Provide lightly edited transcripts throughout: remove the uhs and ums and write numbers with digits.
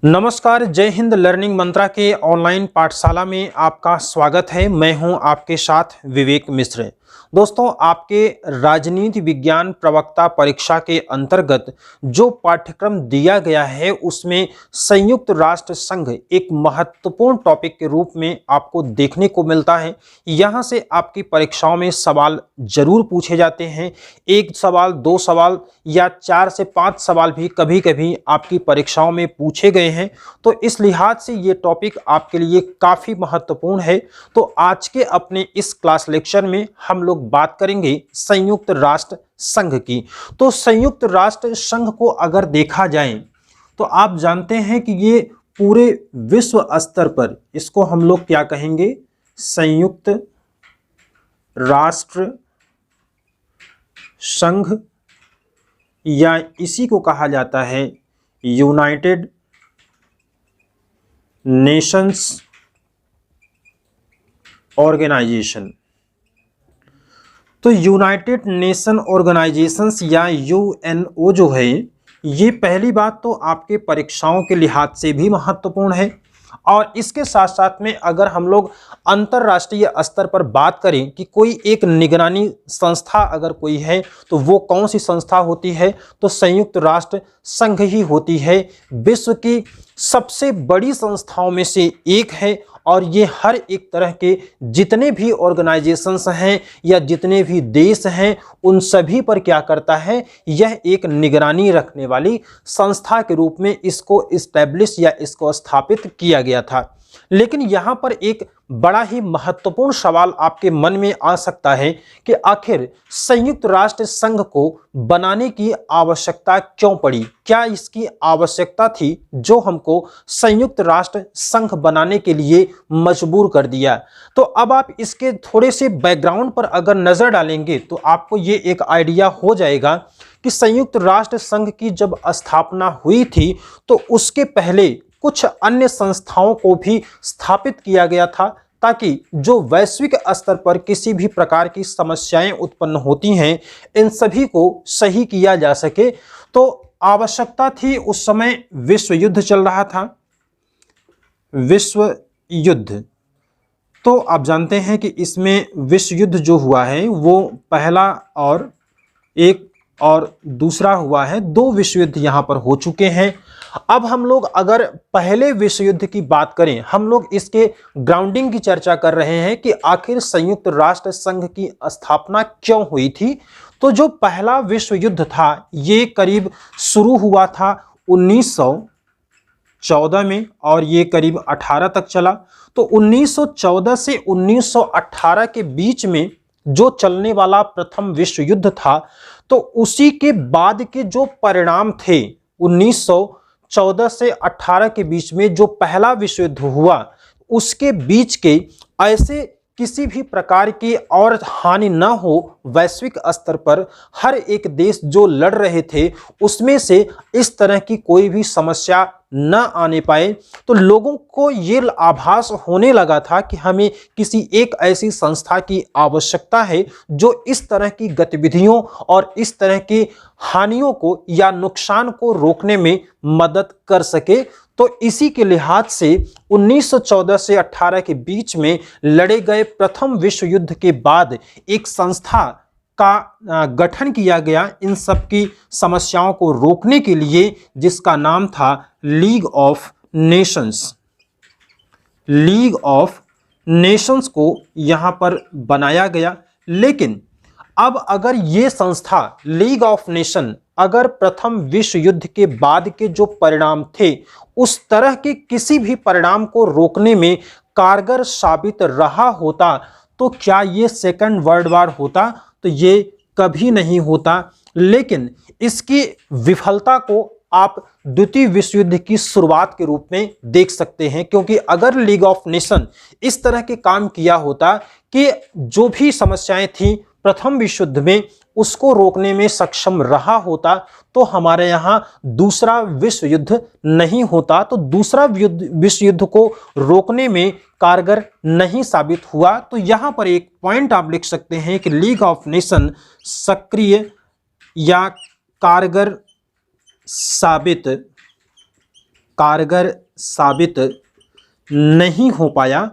नमस्कार, जय हिंद। लर्निंग मंत्रा के ऑनलाइन पाठशाला में आपका स्वागत है। मैं हूं आपके साथ विवेक मिश्र। दोस्तों, आपके राजनीति विज्ञान प्रवक्ता परीक्षा के अंतर्गत जो पाठ्यक्रम दिया गया है उसमें संयुक्त राष्ट्र संघ एक महत्वपूर्ण टॉपिक के रूप में आपको देखने को मिलता है। यहां से आपकी परीक्षाओं में सवाल जरूर पूछे जाते हैं। एक सवाल, दो सवाल या 4 से 5 सवाल भी कभी कभी आपकी परीक्षाओं में पूछे गए हैं। तो इस लिहाज से ये टॉपिक आपके लिए काफ़ी महत्वपूर्ण है। तो आज के अपने इस क्लास लेक्चर में हम लोग बात करेंगे संयुक्त राष्ट्र संघ की। तो संयुक्त राष्ट्र संघ को अगर देखा जाए तो आप जानते हैं कि ये पूरे विश्व स्तर पर इसको हम लोग क्या कहेंगे, संयुक्त राष्ट्र संघ, या इसी को कहा जाता है यूनाइटेड नेशंस ऑर्गेनाइजेशन। तो यूनाइटेड नेशन ऑर्गेनाइजेशंस या यूएनओ जो है, ये पहली बात तो आपके परीक्षाओं के लिहाज से भी महत्वपूर्ण है। और इसके साथ साथ में अगर हम लोग अंतर्राष्ट्रीय स्तर पर बात करें कि कोई एक निगरानी संस्था अगर कोई है तो वो कौन सी संस्था होती है, तो संयुक्त राष्ट्र संघ ही होती है। विश्व की सबसे बड़ी संस्थाओं में से एक है और ये हर एक तरह के जितने भी ऑर्गेनाइजेशंस हैं या जितने भी देश हैं उन सभी पर क्या करता है, यह एक निगरानी रखने वाली संस्था के रूप में इसको इस्टेब्लिश या इसको स्थापित किया गया था। लेकिन यहाँ पर एक बड़ा ही महत्वपूर्ण सवाल आपके मन में आ सकता है कि आखिर संयुक्त राष्ट्र संघ को बनाने की आवश्यकता क्यों पड़ी, क्या इसकी आवश्यकता थी जो हमको संयुक्त राष्ट्र संघ बनाने के लिए मजबूर कर दिया। तो अब आप इसके थोड़े से बैकग्राउंड पर अगर नजर डालेंगे तो आपको ये एक आइडिया हो जाएगा कि संयुक्त राष्ट्र संघ की जब स्थापना हुई थी तो उसके पहले कुछ अन्य संस्थाओं को भी स्थापित किया गया था ताकि जो वैश्विक स्तर पर किसी भी प्रकार की समस्याएं उत्पन्न होती हैं इन सभी को सही किया जा सके। तो आवश्यकता थी, उस समय विश्व युद्ध चल रहा था, विश्व युद्ध। तो आप जानते हैं कि इसमें विश्व युद्ध जो हुआ है वो पहला और एक और दूसरा हुआ है, 2 विश्व युद्ध यहाँ पर हो चुके हैं। अब हम लोग अगर पहले विश्व युद्ध की बात करें, हम लोग इसके ग्राउंडिंग की चर्चा कर रहे हैं कि आखिर संयुक्त राष्ट्र संघ की स्थापना क्यों हुई थी। तो जो पहला विश्व युद्ध था ये करीब शुरू हुआ था 1914 में और ये करीब 18 तक चला। तो 1914 से 1918 के बीच में जो चलने वाला प्रथम विश्व युद्ध था, तो उसी के बाद के जो परिणाम थे 1914 से 18 के बीच में जो पहला विश्व युद्ध हुआ उसके बीच के ऐसे किसी भी प्रकार की और हानि न हो वैश्विक स्तर पर, हर एक देश जो लड़ रहे थे उसमें से इस तरह की कोई भी समस्या न आने पाए। तो लोगों को ये आभास होने लगा था कि हमें किसी एक ऐसी संस्था की आवश्यकता है जो इस तरह की गतिविधियों और इस तरह की हानियों को या नुकसान को रोकने में मदद कर सके। तो इसी के लिहाज से 1914 से 18 के बीच में लड़े गए प्रथम विश्व युद्ध के बाद एक संस्था का गठन किया गया इन सब की समस्याओं को रोकने के लिए, जिसका नाम था league of Nations. League of Nations को यहाँ पर बनाया गया। लेकिन अब अगर ये संस्था लीग ऑफ नेशन अगर प्रथम विश्व युद्ध के बाद के जो परिणाम थे उस तरह के किसी भी परिणाम को रोकने में कारगर साबित रहा होता, तो क्या ये सेकंड वर्ल्ड वॉर होता? तो ये कभी नहीं होता। लेकिन इसकी विफलता को आप द्वितीय विश्व युद्ध की शुरुआत के रूप में देख सकते हैं, क्योंकि अगर लीग ऑफ नेशन इस तरह के काम किया होता कि जो भी समस्याएं थी प्रथम विश्व युद्ध में उसको रोकने में सक्षम रहा होता, तो हमारे यहाँ दूसरा विश्व युद्ध नहीं होता। तो दूसरा विश्व युद्ध को रोकने में कारगर नहीं साबित हुआ। तो यहाँ पर एक पॉइंट आप लिख सकते हैं कि लीग ऑफ नेशन सक्रिय या कारगर साबित कारगर साबित नहीं हो पाया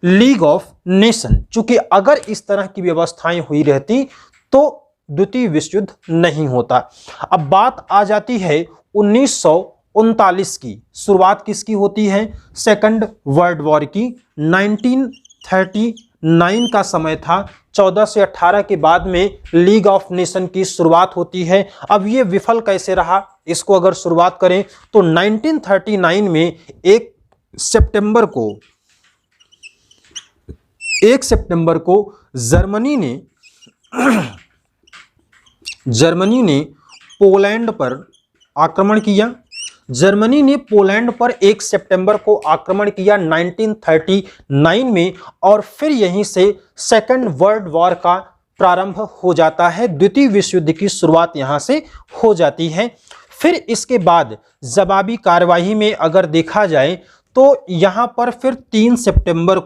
लीग ऑफ नेशन, चूंकि अगर इस तरह की व्यवस्थाएं हुई रहती तो द्वितीय विश्व युद्ध नहीं होता। अब बात आ जाती है 1939 की। शुरुआत किसकी होती है? सेकंड वर्ल्ड वॉर की। 1939 का समय था। 14 से 18 के बाद में लीग ऑफ नेशन की शुरुआत होती है। अब ये विफल कैसे रहा, इसको अगर शुरुआत करें तो 1939 में 1 सितंबर को जर्मनी ने पोलैंड पर आक्रमण किया। जर्मनी ने पोलैंड पर 1 सितंबर को आक्रमण किया 1939 में, और फिर यहीं से सेकंड वर्ल्ड वॉर का प्रारंभ हो जाता है। द्वितीय विश्व युद्ध की शुरुआत यहां से हो जाती है। फिर इसके बाद जवाबी कार्यवाही में अगर देखा जाए तो यहां पर फिर 3 सितंबर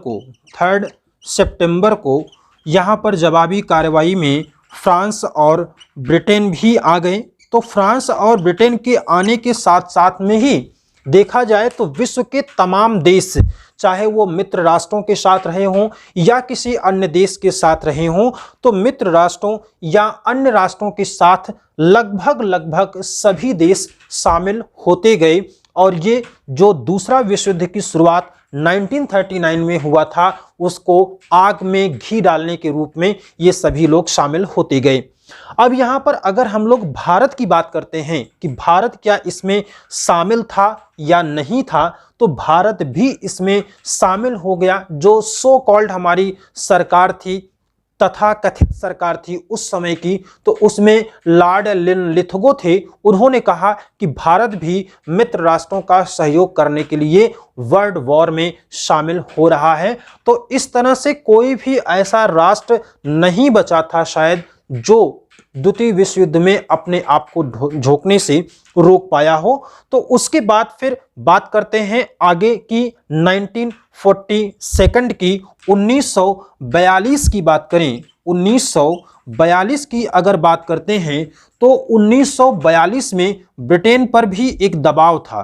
को यहां पर जवाबी कार्यवाही में फ्रांस और ब्रिटेन भी आ गए। तो फ्रांस और ब्रिटेन के आने के साथ साथ में ही देखा जाए तो विश्व के तमाम देश, चाहे वो मित्र राष्ट्रों के साथ रहे हों या किसी अन्य देश के साथ रहे हों, तो मित्र राष्ट्रों या अन्य राष्ट्रों के साथ लगभग सभी देश शामिल होते गए। और ये जो दूसरा विश्व युद्ध की शुरुआत 1939 में हुआ था, उसको आग में घी डालने के रूप में ये सभी लोग शामिल होते गए। अब यहां पर अगर हम लोग भारत की बात करते हैं कि भारत क्या इसमें शामिल था या नहीं था, तो भारत भी इसमें शामिल हो गया। जो सो कॉल्ड हमारी सरकार थी, तथा कथित सरकार थी उस समय की, तो उसमें लॉर्ड लिथगो थे। उन्होंने कहा कि भारत भी मित्र राष्ट्रों का सहयोग करने के लिए वर्ल्ड वॉर में शामिल हो रहा है। तो इस तरह से कोई भी ऐसा राष्ट्र नहीं बचा था शायद जो द्वितीय विश्व युद्ध में अपने आप को झोंकने से रोक पाया हो। तो उसके बाद फिर बात करते हैं आगे की 1942 की। 1942 की बात करें, 1942 की अगर बात करते हैं तो 1942 में ब्रिटेन पर भी एक दबाव था।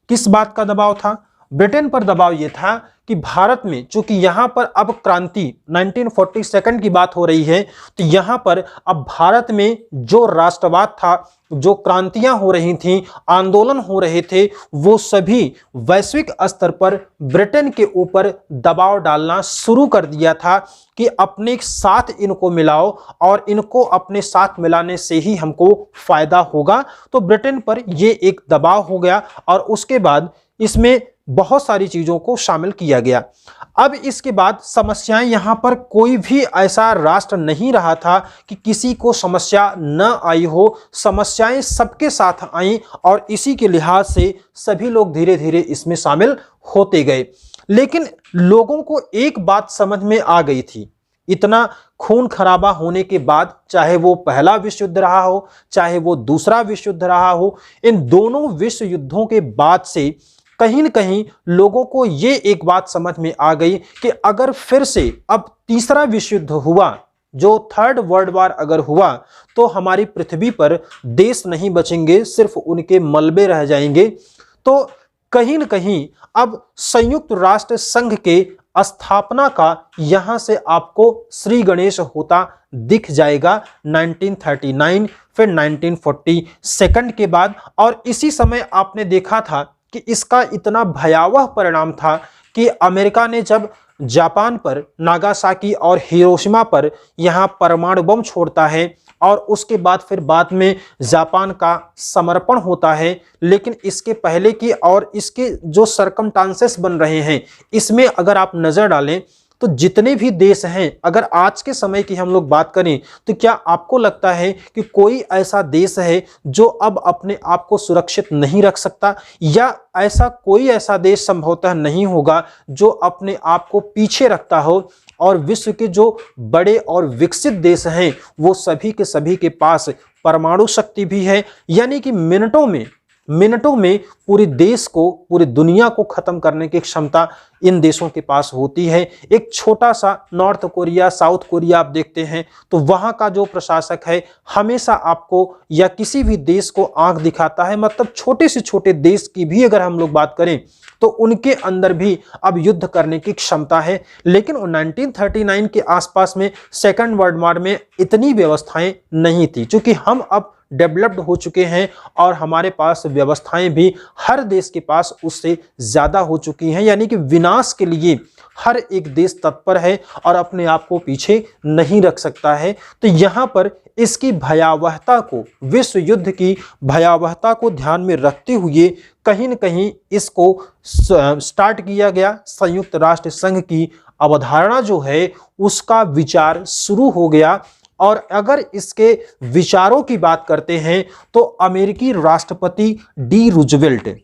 किस बात का दबाव था? ब्रिटेन पर दबाव यह था कि भारत में, चूंकि यहां पर अब क्रांति 1942 की बात हो रही है, तो यहां पर अब भारत में जो राष्ट्रवाद था, जो क्रांतियां हो रही थीं, आंदोलन हो रहे थे, वो सभी वैश्विक स्तर पर ब्रिटेन के ऊपर दबाव डालना शुरू कर दिया था कि अपने साथ इनको मिलाओ और इनको अपने साथ मिलाने से ही हमको फायदा होगा। तो ब्रिटेन पर ये एक दबाव हो गया और उसके बाद इसमें बहुत सारी चीजों को शामिल किया गया। अब इसके बाद समस्याएं, यहां पर कोई भी ऐसा राष्ट्र नहीं रहा था कि किसी को समस्या न आई हो। समस्याएं सबके साथ आईं और इसी के लिहाज से सभी लोग धीरे धीरे इसमें शामिल होते गए। लेकिन लोगों को एक बात समझ में आ गई थी, इतना खून खराबा होने के बाद, चाहे वो पहला विश्व युद्ध रहा हो, चाहे वो दूसरा विश्व युद्ध रहा हो, इन दोनों विश्व युद्धों के बाद से कहीं न कहीं लोगों को ये एक बात समझ में आ गई कि अगर फिर से अब तीसरा विश्व युद्ध हुआ, जो थर्ड वर्ल्ड वॉर अगर हुआ, तो हमारी पृथ्वी पर देश नहीं बचेंगे, सिर्फ उनके मलबे रह जाएंगे। तो कहीं न कहीं अब संयुक्त राष्ट्र संघ के स्थापना का यहां से आपको श्री गणेश होता दिख जाएगा 1939, फिर 1942 के बाद। और इसी समय आपने देखा था कि इसका इतना भयावह परिणाम था कि अमेरिका ने जब जापान पर, नागासाकी और हिरोशिमा पर यहां परमाणु बम छोड़ता है और उसके बाद फिर बाद में जापान का समर्पण होता है। लेकिन इसके पहले की और इसके जो सर्कमस्टांसेस बन रहे हैं, इसमें अगर आप नजर डालें तो जितने भी देश हैं, अगर आज के समय की हम लोग बात करें, तो क्या आपको लगता है कि कोई ऐसा देश है जो अब अपने आप को सुरक्षित नहीं रख सकता? या ऐसा कोई ऐसा देश संभवतः नहीं होगा जो अपने आप को पीछे रखता हो? और विश्व के जो बड़े और विकसित देश हैं, वो सभी के सभी के पास परमाणु शक्ति भी है, यानी कि मिनटों में मिनटों में पूरे देश को, पूरी दुनिया को खत्म करने की क्षमता इन देशों के पास होती है। एक छोटा सा नॉर्थ कोरिया, साउथ कोरिया आप देखते हैं तो वहां का जो प्रशासक है हमेशा आपको या किसी भी देश को आंख दिखाता है। मतलब छोटे से छोटे देश की भी अगर हम लोग बात करें तो उनके अंदर भी अब युद्ध करने की क्षमता है। लेकिन 1939 के आसपास में सेकंड वर्ल्ड वॉर में इतनी व्यवस्थाएं नहीं थी, क्योंकि हम अब डेवलप्ड हो चुके हैं और हमारे पास व्यवस्थाएं भी हर देश के पास उससे ज्यादा हो चुकी हैं। यानी कि विनाश के लिए हर एक देश तत्पर है और अपने आप को पीछे नहीं रख सकता है। तो यहाँ पर इसकी भयावहता को, विश्व युद्ध की भयावहता को ध्यान में रखते हुए कहीं न कहीं इसको स्टार्ट किया गया। संयुक्त राष्ट्र संघ की अवधारणा जो है उसका विचार शुरू हो गया। और अगर इसके विचारों की बात करते हैं तो अमेरिकी राष्ट्रपति डी रूजवेल्ट,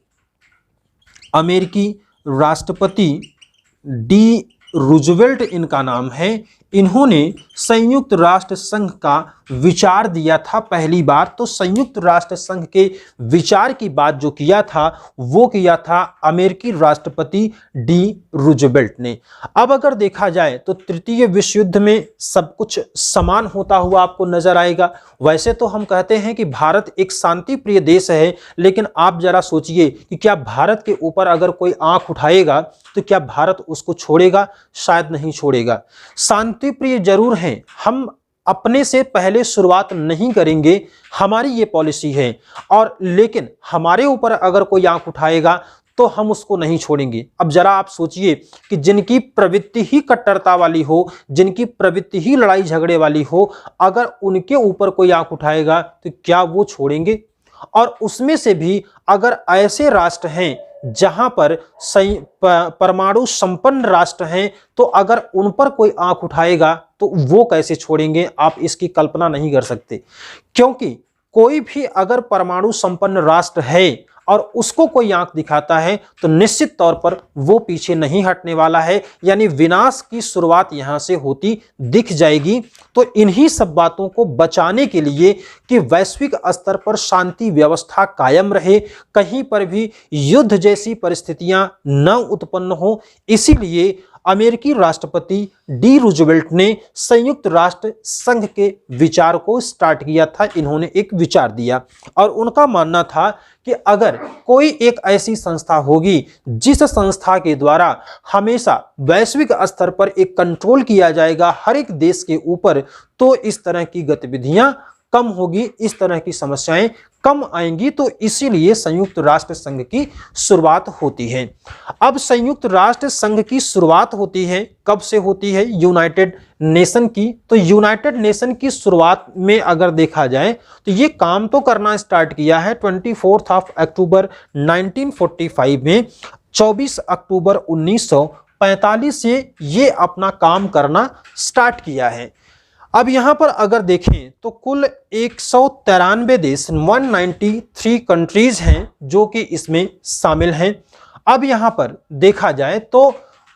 अमेरिकी राष्ट्रपति डी रूजवेल्ट इनका नाम है, इन्होंने संयुक्त राष्ट्र संघ का विचार दिया था पहली बार। तो संयुक्त राष्ट्र संघ के विचार की बात जो किया था वो किया था अमेरिकी राष्ट्रपति डी रूजवेल्ट ने। अब अगर देखा जाए तो तृतीय विश्व युद्ध में सब कुछ समान होता हुआ आपको नजर आएगा। वैसे तो हम कहते हैं कि भारत एक शांति प्रिय देश है, लेकिन आप जरा सोचिए कि क्या भारत के ऊपर अगर कोई आंख उठाएगा तो क्या भारत उसको छोड़ेगा? शायद नहीं छोड़ेगा। शांति प्रिय जरूर हैं, हम अपने से पहले शुरुआत नहीं करेंगे, हमारी ये पॉलिसी है। और लेकिन हमारे ऊपर अगर कोई आंख उठाएगा तो हम उसको नहीं छोड़ेंगे। अब जरा आप सोचिए कि जिनकी प्रवृत्ति ही कट्टरता वाली हो, जिनकी प्रवृत्ति ही लड़ाई झगड़े वाली हो, अगर उनके ऊपर कोई आंख उठाएगा तो क्या वो छोड़ेंगे? और उसमें से भी अगर ऐसे राष्ट्र हैं जहां पर परमाणु संपन्न राष्ट्र हैं, तो अगर उन पर कोई आंख उठाएगा तो वो कैसे छोड़ेंगे? आप इसकी कल्पना नहीं कर सकते। क्योंकि कोई भी अगर परमाणु संपन्न राष्ट्र है और उसको कोई आंख दिखाता है तो निश्चित तौर पर वो पीछे नहीं हटने वाला है। यानी विनाश की शुरुआत यहां से होती दिख जाएगी। तो इन्हीं सब बातों को बचाने के लिए कि वैश्विक स्तर पर शांति व्यवस्था कायम रहे, कहीं पर भी युद्ध जैसी परिस्थितियां न उत्पन्न हो, इसीलिए अमेरिकी राष्ट्रपति डी रूजवेल्ट ने संयुक्त राष्ट्र संघ के विचार को स्टार्ट किया था। इन्होंने एक विचार दिया और उनका मानना था कि अगर कोई एक ऐसी संस्था होगी जिस संस्था के द्वारा हमेशा वैश्विक स्तर पर एक कंट्रोल किया जाएगा हर एक देश के ऊपर, तो इस तरह की गतिविधियां कम होगी, इस तरह की समस्याएं कम आएंगी। तो इसीलिए संयुक्त राष्ट्र संघ की शुरुआत होती है। अब संयुक्त राष्ट्र संघ की शुरुआत होती है, कब से होती है? यूनाइटेड नेशन की। तो यूनाइटेड नेशन की शुरुआत में अगर देखा जाए तो ये काम तो करना स्टार्ट किया है 24 अक्टूबर 1945 में। 24 अक्टूबर 1945 से ये अपना काम करना स्टार्ट किया है। अब यहां पर अगर देखें तो कुल 193 देश, 193 कंट्रीज हैं जो कि इसमें शामिल हैं। अब यहां पर देखा जाए तो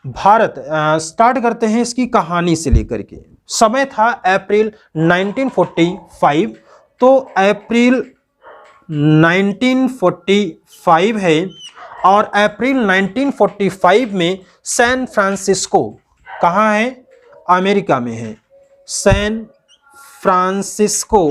भारत, स्टार्ट करते हैं इसकी कहानी से लेकर के। समय था अप्रैल 1945। तो अप्रैल 1945 है और अप्रैल 1945 में सैन फ्रांसिस्को कहाँ है? अमेरिका में है। सैन फ्रांसिस्को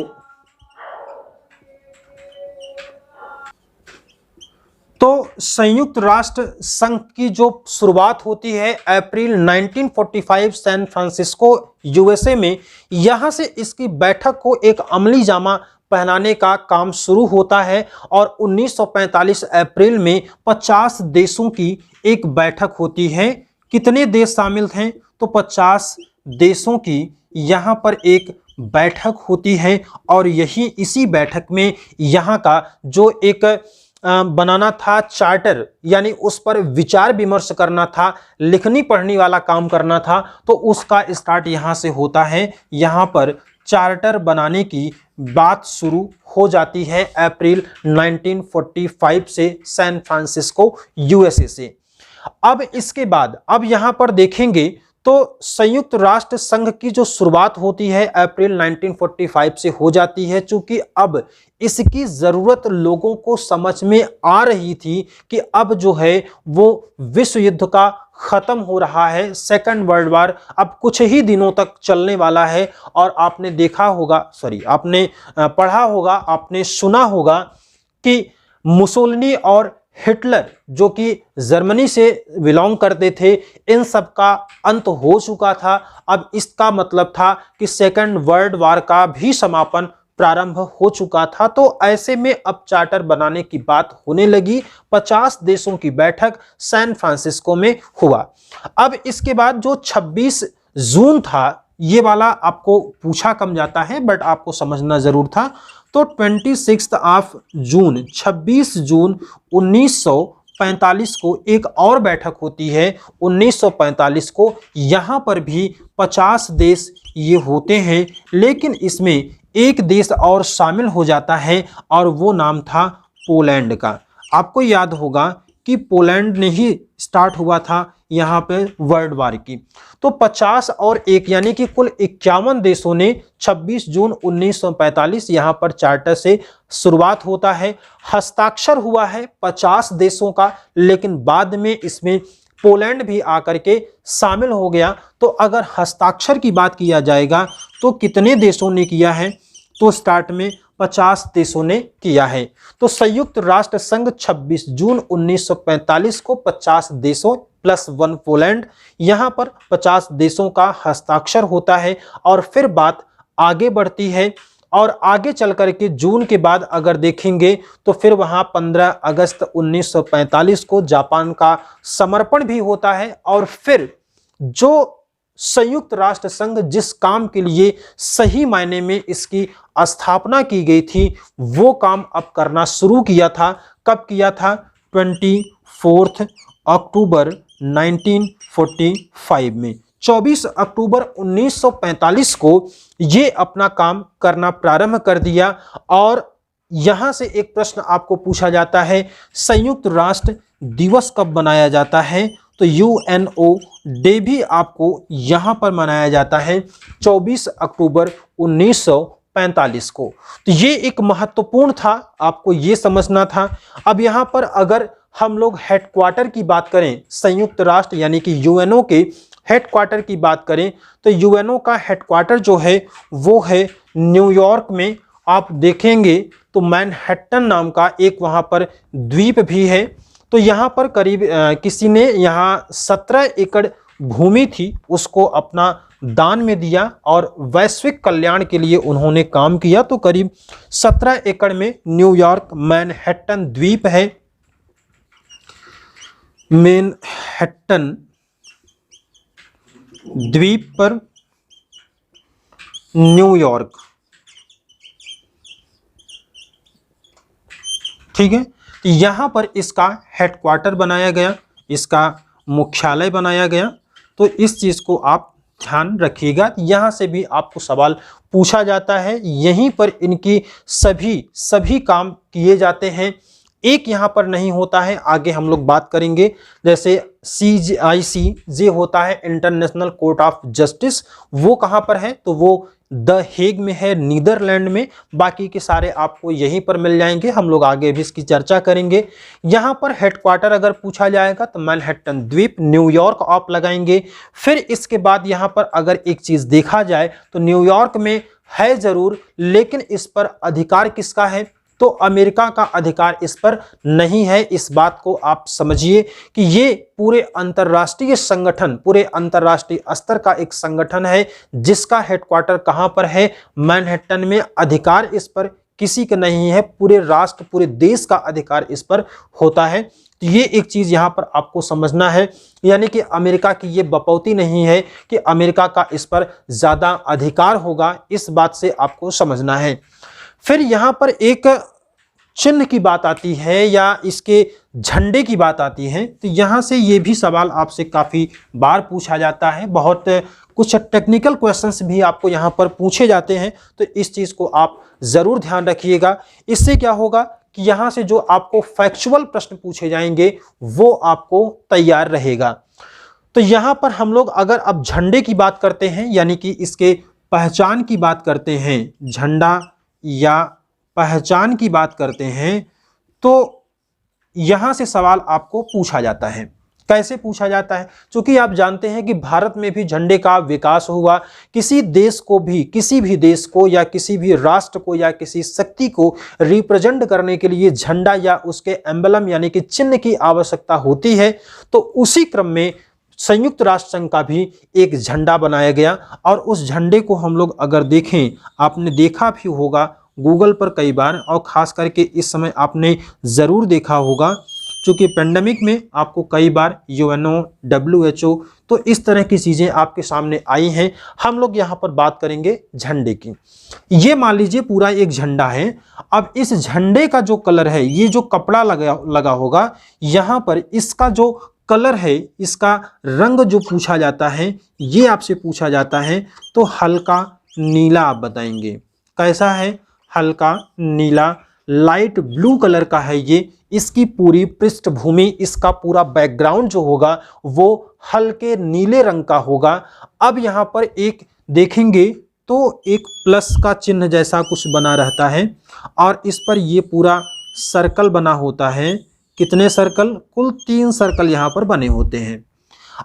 तो संयुक्त राष्ट्र संघ की जो शुरुआत होती है अप्रैल 1945 सैन फ्रांसिस्को यूएसए में, यहां से इसकी बैठक को एक अमली जामा पहनाने का काम शुरू होता है। और 1945 अप्रैल में 50 देशों की एक बैठक होती है। कितने देश शामिल हैं? तो 50 देशों की यहाँ पर एक बैठक होती है। और यही इसी बैठक में यहाँ का जो एक बनाना था चार्टर, यानी उस पर विचार विमर्श करना था, लिखनी पढ़नी वाला काम करना था, तो उसका स्टार्ट यहाँ से होता है। यहाँ पर चार्टर बनाने की बात शुरू हो जाती है अप्रैल 1945 से सैन फ्रांसिस्को यूएसए से। अब इसके बाद अब यहाँ पर देखेंगे तो संयुक्त राष्ट्र संघ की जो शुरुआत होती है अप्रैल 1945 से हो जाती है, चूंकि अब इसकी जरूरत लोगों को समझ में आ रही थी कि अब जो है वो विश्व युद्ध का खत्म हो रहा है, सेकंड वर्ल्ड वॉर अब कुछ ही दिनों तक चलने वाला है। और आपने देखा होगा, आपने पढ़ा होगा, आपने सुना होगा कि मुसोलिनी और हिटलर जो कि जर्मनी से बिलोंग करते थे, इन सब का अंत हो चुका था। अब इसका मतलब था कि सेकंड वर्ल्ड वॉर का भी समापन प्रारंभ हो चुका था। तो ऐसे में अब चार्टर बनाने की बात होने लगी। 50 देशों की बैठक सैन फ्रांसिस्को में हुआ। अब इसके बाद जो 26 जून था, ये वाला आपको पूछा कम जाता है बट आपको समझना जरूर था। तो 26 जून 1945 को एक और बैठक होती है 1945 को। यहाँ पर भी 50 देश ये होते हैं, लेकिन इसमें एक देश और शामिल हो जाता है और वो नाम था पोलैंड का। आपको याद होगा कि पोलैंड ने ही स्टार्ट हुआ था यहाँ पे वर्ल्ड वार की। तो 50 और 1 यानी कि कुल 51 देशों ने 26 जून 1945 यहाँ पर चार्टर से शुरुआत होता है। हस्ताक्षर हुआ है 50 देशों का, लेकिन बाद में इसमें पोलैंड भी आकर के शामिल हो गया। तो अगर हस्ताक्षर की बात किया जाएगा तो कितने देशों ने किया है, तो स्टार्ट में 50 देशों ने किया है। तो संयुक्त राष्ट्र संघ 26 जून 1945 को 50 देशों प्लस 1 पोलैंड, यहाँ पर 50 देशों का हस्ताक्षर होता है। और फिर बात आगे बढ़ती है और आगे चल करके जून के बाद अगर देखेंगे तो फिर वहाँ 15 अगस्त 1945 को जापान का समर्पण भी होता है। और फिर जो संयुक्त राष्ट्र संघ जिस काम के लिए सही मायने में इसकी स्थापना की गई थी, वो काम अब करना शुरू किया था। कब किया था? 24 अक्टूबर 1945 में। 24 अक्टूबर 1945 को ये अपना काम करना प्रारंभ कर दिया। और यहां से एक प्रश्न आपको पूछा जाता है, संयुक्त राष्ट्र दिवस कब मनाया जाता है? तो यूएनओ डे भी आपको यहां पर मनाया जाता है 24 अक्टूबर 1945 को। तो ये एक महत्वपूर्ण था, आपको ये समझना था। अब यहां पर अगर हम लोग हेडक्वार्टर की बात करें, संयुक्त राष्ट्र यानी कि यूएनओ के हेडक्वार्टर की बात करें, तो यूएनओ का हेडक्वार्टर जो है वो है न्यूयॉर्क में। आप देखेंगे तो मैनहट्टन नाम का एक वहां पर द्वीप भी है। तो यहाँ पर करीब किसी ने यहाँ 17 एकड़ भूमि थी, उसको अपना दान में दिया और वैश्विक कल्याण के लिए उन्होंने काम किया। तो करीब 17 एकड़ में न्यूयॉर्क मैनहट्टन द्वीप है। मैनहट्टन द्वीप पर न्यूयॉर्क, ठीक है। यहाँ पर इसका हेडक्वार्टर बनाया गया, इसका मुख्यालय बनाया गया। तो इस चीज़ को आप ध्यान रखिएगा, यहाँ से भी आपको सवाल पूछा जाता है। यहीं पर इनकी सभी काम किए जाते हैं। एक यहाँ पर नहीं होता है, आगे हम लोग बात करेंगे। जैसे CICJ होता है, इंटरनेशनल कोर्ट ऑफ जस्टिस, वो कहाँ पर है? तो वो द हेग में है, नीदरलैंड में। बाकी के सारे आपको यहीं पर मिल जाएंगे, हम लोग आगे भी इसकी चर्चा करेंगे। यहाँ पर हेडक्वार्टर अगर पूछा जाएगा तो मैनहट्टन द्वीप, न्यूयॉर्क आप लगाएंगे। फिर इसके बाद यहाँ पर अगर एक चीज़ देखा जाए तो न्यूयॉर्क में है जरूर, लेकिन इस पर अधिकार किसका है? तो अमेरिका का अधिकार इस पर नहीं है। इस बात को आप समझिए कि ये पूरे अंतर्राष्ट्रीय संगठन, पूरे अंतर्राष्ट्रीय स्तर का एक संगठन है जिसका हेडक्वार्टर कहां पर है? मैनहट्टन में। अधिकार इस पर किसी का नहीं है, पूरे राष्ट्र, पूरे देश का अधिकार इस पर होता है। तो ये एक चीज यहां पर आपको समझना है, यानी कि अमेरिका की ये बपौती नहीं है कि अमेरिका का इस पर ज्यादा अधिकार होगा, इस बात से आपको समझना है। फिर यहाँ पर एक चिन्ह की बात आती है या इसके झंडे की बात आती है। तो यहाँ से ये भी सवाल आपसे काफ़ी बार पूछा जाता है, बहुत कुछ टेक्निकल क्वेश्चंस भी आपको यहाँ पर पूछे जाते हैं। तो इस चीज़ को आप ज़रूर ध्यान रखिएगा। इससे क्या होगा कि यहाँ से जो आपको फैक्चुअल प्रश्न पूछे जाएंगे वो आपको तैयार रहेगा। तो यहां पर हम लोग अगर अब झंडे की बात करते हैं, यानी कि इसके पहचान की बात करते हैं, झंडा या पहचान की बात करते हैं, तो यहां से सवाल आपको पूछा जाता है। कैसे पूछा जाता है? क्योंकि आप जानते हैं कि भारत में भी झंडे का विकास हुआ। किसी देश को भी, किसी भी देश को या किसी भी राष्ट्र को या किसी शक्ति को रिप्रेजेंट करने के लिए झंडा या उसके एम्बलम यानी कि चिन्ह की आवश्यकता होती है। तो उसी क्रम में संयुक्त राष्ट्र संघ का भी एक झंडा बनाया गया, और उस झंडे को हम लोग अगर देखें, आपने देखा भी होगा गूगल पर कई बार, और खास करके इस समय आपने ज़रूर देखा होगा, क्योंकि पेंडेमिक में आपको कई बार यूएनओ, WHO, तो इस तरह की चीज़ें आपके सामने आई हैं। हम लोग यहाँ पर बात करेंगे झंडे की। ये मान लीजिए पूरा एक झंडा है। अब इस झंडे का जो कलर है, ये जो कपड़ा लगा होगा, यहाँ पर इसका जो कलर है, इसका रंग जो पूछा जाता है, ये आपसे पूछा जाता है, तो हल्का नीला आप बताएंगे। कैसा है? हल्का नीला, लाइट ब्लू कलर का है ये। इसकी पूरी पृष्ठभूमि, इसका पूरा बैकग्राउंड जो होगा वो हल्के नीले रंग का होगा। अब यहाँ पर एक देखेंगे तो एक प्लस का चिन्ह जैसा कुछ बना रहता है, और इस पर ये पूरा सर्कल बना होता है। कितने सर्कल? कुल 3 सर्कल यहाँ पर बने होते हैं।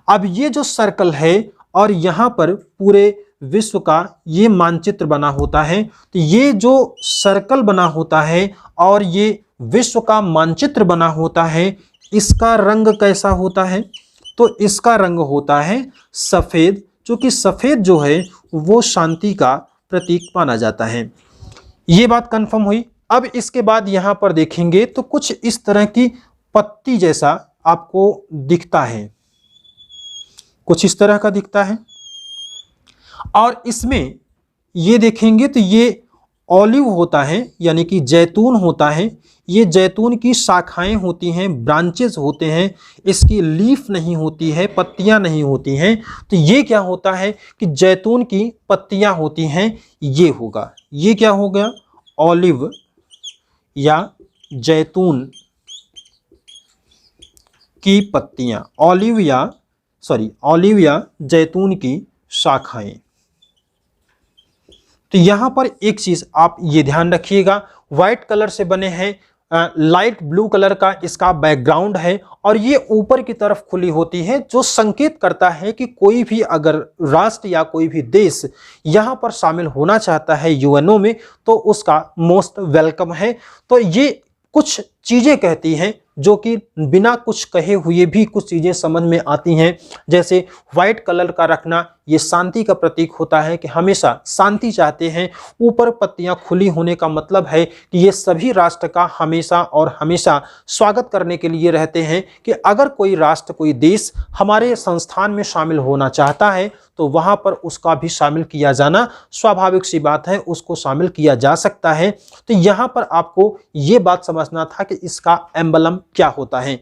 अब ये जो सर्कल है और यहाँ पर पूरे विश्व का ये मानचित्र बना होता है, तो ये जो सर्कल बना होता है और ये विश्व का मानचित्र बना होता है, इसका रंग कैसा होता है? तो इसका रंग होता है सफ़ेद, क्योंकि सफ़ेद जो है वो शांति का प्रतीक माना जाता है। ये बात कंफर्म हुई। अब इसके बाद यहाँ पर देखेंगे तो कुछ इस तरह की पत्ती जैसा आपको दिखता है, कुछ इस तरह का दिखता है, और इसमें ये देखेंगे तो ये ऑलिव होता है, यानी कि जैतून होता है। ये जैतून की शाखाएं होती हैं, ब्रांचेस होते हैं, इसकी लीफ नहीं होती है, पत्तियां नहीं होती हैं। तो ये क्या होता है कि जैतून की पत्तियां होती हैं, ये होगा। ये क्या हो गया? ऑलिव या जैतून की पत्तियां, ऑलिव या जैतून की शाखाएं। तो यहां पर एक चीज आप ये ध्यान रखिएगा, व्हाइट कलर से बने हैं, लाइट ब्लू कलर का इसका बैकग्राउंड है, और ये ऊपर की तरफ खुली होती है, जो संकेत करता है कि कोई भी अगर राष्ट्र या कोई भी देश यहां पर शामिल होना चाहता है यूएनओ में, तो उसका मोस्ट वेलकम है। तो ये कुछ चीजें कहती हैं जो कि बिना कुछ कहे हुए भी कुछ चीजें समझ में आती हैं। जैसे व्हाइट कलर का रखना, ये शांति का प्रतीक होता है कि हमेशा शांति चाहते हैं। ऊपर पत्तियां खुली होने का मतलब है कि ये सभी राष्ट्र का हमेशा और हमेशा स्वागत करने के लिए रहते हैं कि अगर कोई राष्ट्र, कोई देश हमारे संस्थान में शामिल होना चाहता है तो वहां पर उसका भी शामिल किया जाना स्वाभाविक सी बात है, उसको शामिल किया जा सकता है। तो यहां पर आपको ये बात समझना था कि इसका एम्बलम क्या होता है।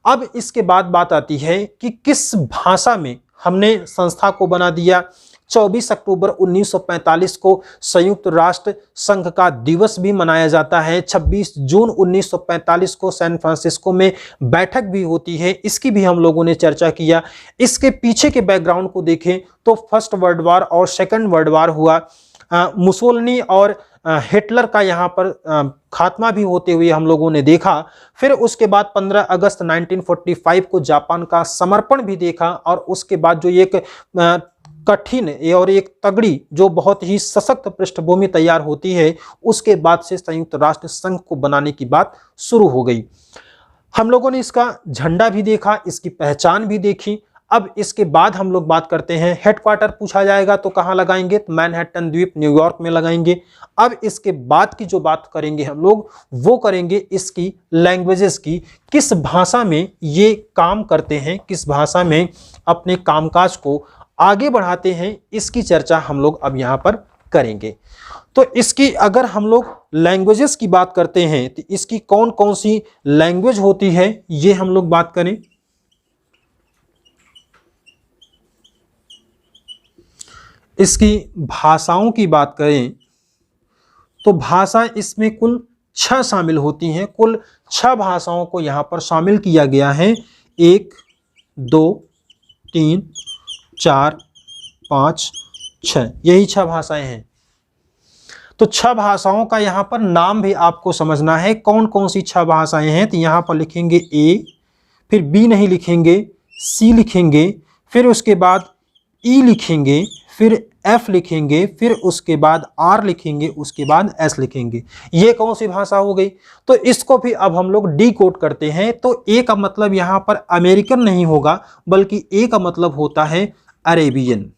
अब इसके बाद बात आती है कि किस भाषा में हमने संस्था को बना दिया। 24 अक्टूबर 1945 को संयुक्त राष्ट्र संघ का दिवस भी मनाया जाता है। 26 जून 1945 को सैन फ्रांसिस्को में बैठक भी होती है, इसकी भी हम लोगों ने चर्चा किया। इसके पीछे के बैकग्राउंड को देखें तो फर्स्ट वर्ल्ड वार और सेकंड वर्ल्ड वार हुआ। मुसोलिनी और हिटलर का यहाँ पर खात्मा भी होते हुए हम लोगों ने देखा। फिर उसके बाद 15 अगस्त 1945 को जापान का समर्पण भी देखा, और उसके बाद जो एक कठिन और एक तगड़ी, जो बहुत ही सशक्त पृष्ठभूमि तैयार होती है, उसके बाद से संयुक्त राष्ट्र संघ को बनाने की बात शुरू हो गई। हम लोगों ने इसका झंडा भी देखा, इसकी पहचान भी देखी। अब इसके बाद हम लोग बात करते हैं, हेडक्वार्टर पूछा जाएगा तो कहाँ लगाएंगे? तो मैनहट्टन द्वीप, न्यूयॉर्क में लगाएंगे। अब इसके बाद की जो बात करेंगे हम लोग, वो करेंगे इसकी लैंग्वेजेस की, किस भाषा में ये काम करते हैं, किस भाषा में अपने कामकाज को आगे बढ़ाते हैं, इसकी चर्चा हम लोग अब यहाँ पर करेंगे। तो इसकी अगर हम लोग लैंग्वेजेस की बात करते हैं तो इसकी कौन कौन सी लैंग्वेज होती है, ये हम लोग बात करें। इसकी भाषाओं की बात करें तो भाषा इसमें कुल 6 शामिल होती हैं। कुल 6 भाषाओं को यहाँ पर शामिल किया गया है। 1, 2, 3, 4, 5, 6, यही 6 भाषाएं हैं। तो 6 भाषाओं का यहाँ पर नाम भी आपको समझना है, कौन कौन सी 6 भाषाएं हैं। तो यहाँ पर लिखेंगे ए, फिर बी नहीं लिखेंगे, सी लिखेंगे, फिर उसके बाद ई लिखेंगे, फिर एफ लिखेंगे, फिर उसके बाद आर लिखेंगे, उसके बाद एस लिखेंगे। ये कौन सी भाषा हो गई। तो इसको भी अब हम लोग डी कोड करते हैं। तो ए का मतलब यहाँ पर अमेरिकन नहीं होगा, बल्कि ए का मतलब होता है अरेबियन।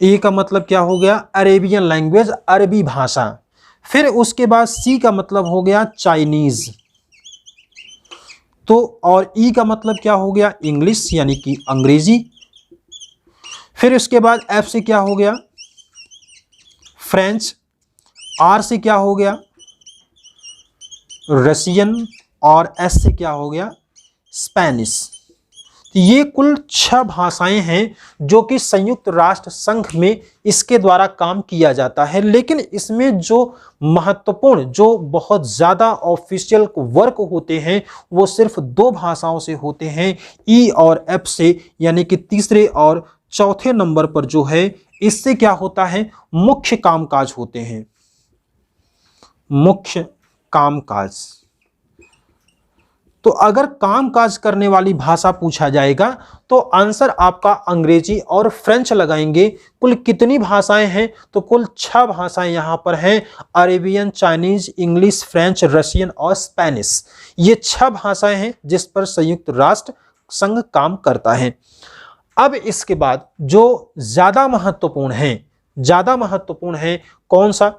ए का मतलब क्या हो गया, अरेबियन लैंग्वेज, अरबी भाषा। फिर उसके बाद सी का मतलब हो गया चाइनीज। तो और ई का मतलब क्या हो गया, इंग्लिश यानी कि अंग्रेजी। फिर उसके बाद एफ से क्या हो गया, फ्रेंच। आर से क्या हो गया, रशियन। और एस से क्या हो गया, स्पेनिश। तो ये कुल 6 भाषाएं हैं जो कि संयुक्त राष्ट्र संघ में इसके द्वारा काम किया जाता है। लेकिन इसमें जो महत्वपूर्ण, जो बहुत ज़्यादा ऑफिशियल वर्क होते हैं, वो सिर्फ 2 भाषाओं से होते हैं, ई और एफ से, यानी कि तीसरे और चौथे नंबर पर जो है, इससे क्या होता है, मुख्य कामकाज होते हैं, मुख्य कामकाज। तो अगर कामकाज करने वाली भाषा पूछा जाएगा तो आंसर आपका अंग्रेजी और फ्रेंच लगाएंगे। कुल कितनी भाषाएं हैं, तो कुल 6 भाषाएं यहां पर हैं, Arabian, Chinese, English, French, Russian और स्पेनिश। ये 6 भाषाएं हैं जिस पर संयुक्त राष्ट्र संघ काम करता है। अब इसके बाद जो ज्यादा महत्वपूर्ण है कौन सा,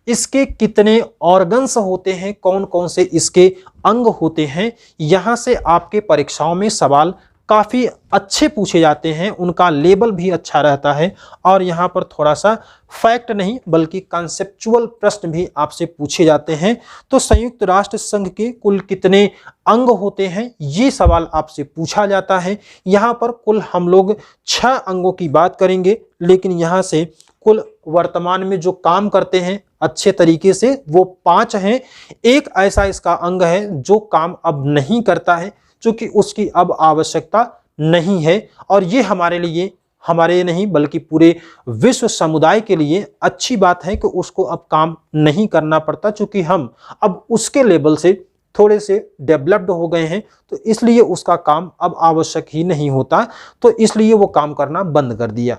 इसके कितने ऑर्गन्स होते हैं, कौन कौन से इसके अंग होते हैं। यहां से आपके परीक्षाओं में सवाल काफ़ी अच्छे पूछे जाते हैं, उनका लेवल भी अच्छा रहता है। और यहाँ पर थोड़ा सा फैक्ट नहीं बल्कि कॉन्सेप्चुअल प्रश्न भी आपसे पूछे जाते हैं। तो संयुक्त राष्ट्र संघ के कुल कितने अंग होते हैं, ये सवाल आपसे पूछा जाता है। यहाँ पर कुल हम लोग 6 अंगों की बात करेंगे, लेकिन यहाँ से कुल वर्तमान में जो काम करते हैं अच्छे तरीके से वो 5 हैं। एक ऐसा इसका अंग है जो काम अब नहीं करता है, क्योंकि उसकी अब आवश्यकता नहीं है। और ये हमारे नहीं बल्कि पूरे विश्व समुदाय के लिए अच्छी बात है कि उसको अब काम नहीं करना पड़ता, क्योंकि हम अब उसके लेवल से थोड़े से डेवलप्ड हो गए हैं। तो इसलिए उसका काम अब आवश्यक ही नहीं होता, तो इसलिए वो काम करना बंद कर दिया।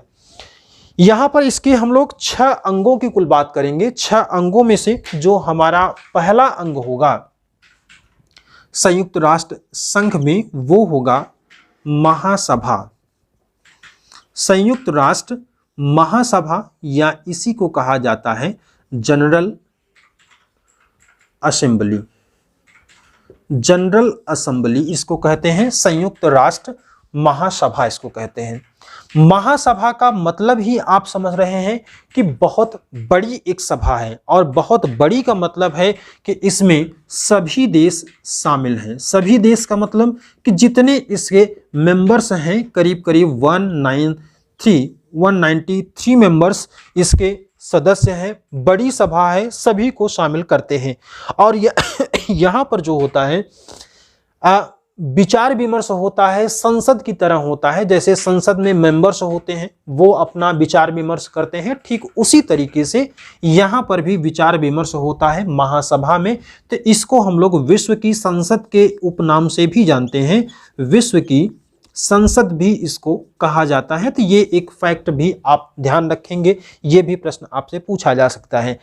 यहाँ पर इसके हम लोग 6 अंगों की कुल बात करेंगे। 6 अंगों में से जो हमारा पहला अंग होगा संयुक्त राष्ट्र संघ में, वो होगा महासभा। संयुक्त राष्ट्र महासभा, या इसी को कहा जाता है जनरल असेंबली। जनरल असेंबली इसको कहते हैं, संयुक्त राष्ट्र महासभा इसको कहते हैं। महासभा का मतलब ही आप समझ रहे हैं कि बहुत बड़ी एक सभा है, और बहुत बड़ी का मतलब है कि इसमें सभी देश शामिल हैं। सभी देश का मतलब कि जितने इसके मेंबर्स हैं, करीब करीब 193 मेंबर्स इसके सदस्य हैं। बड़ी सभा है, सभी को शामिल करते हैं। और यहाँ पर जो होता है विचार विमर्श होता है, संसद की तरह होता है। जैसे संसद में मेंबर्स होते हैं, वो अपना विचार विमर्श करते हैं, ठीक उसी तरीके से यहाँ पर भी विचार विमर्श होता है महासभा में। तो इसको हम लोग विश्व की संसद के उपनाम से भी जानते हैं, विश्व की संसद भी इसको कहा जाता है। तो ये एक फैक्ट भी आप ध्यान रखेंगे, ये भी प्रश्न आपसे पूछा जा सकता है।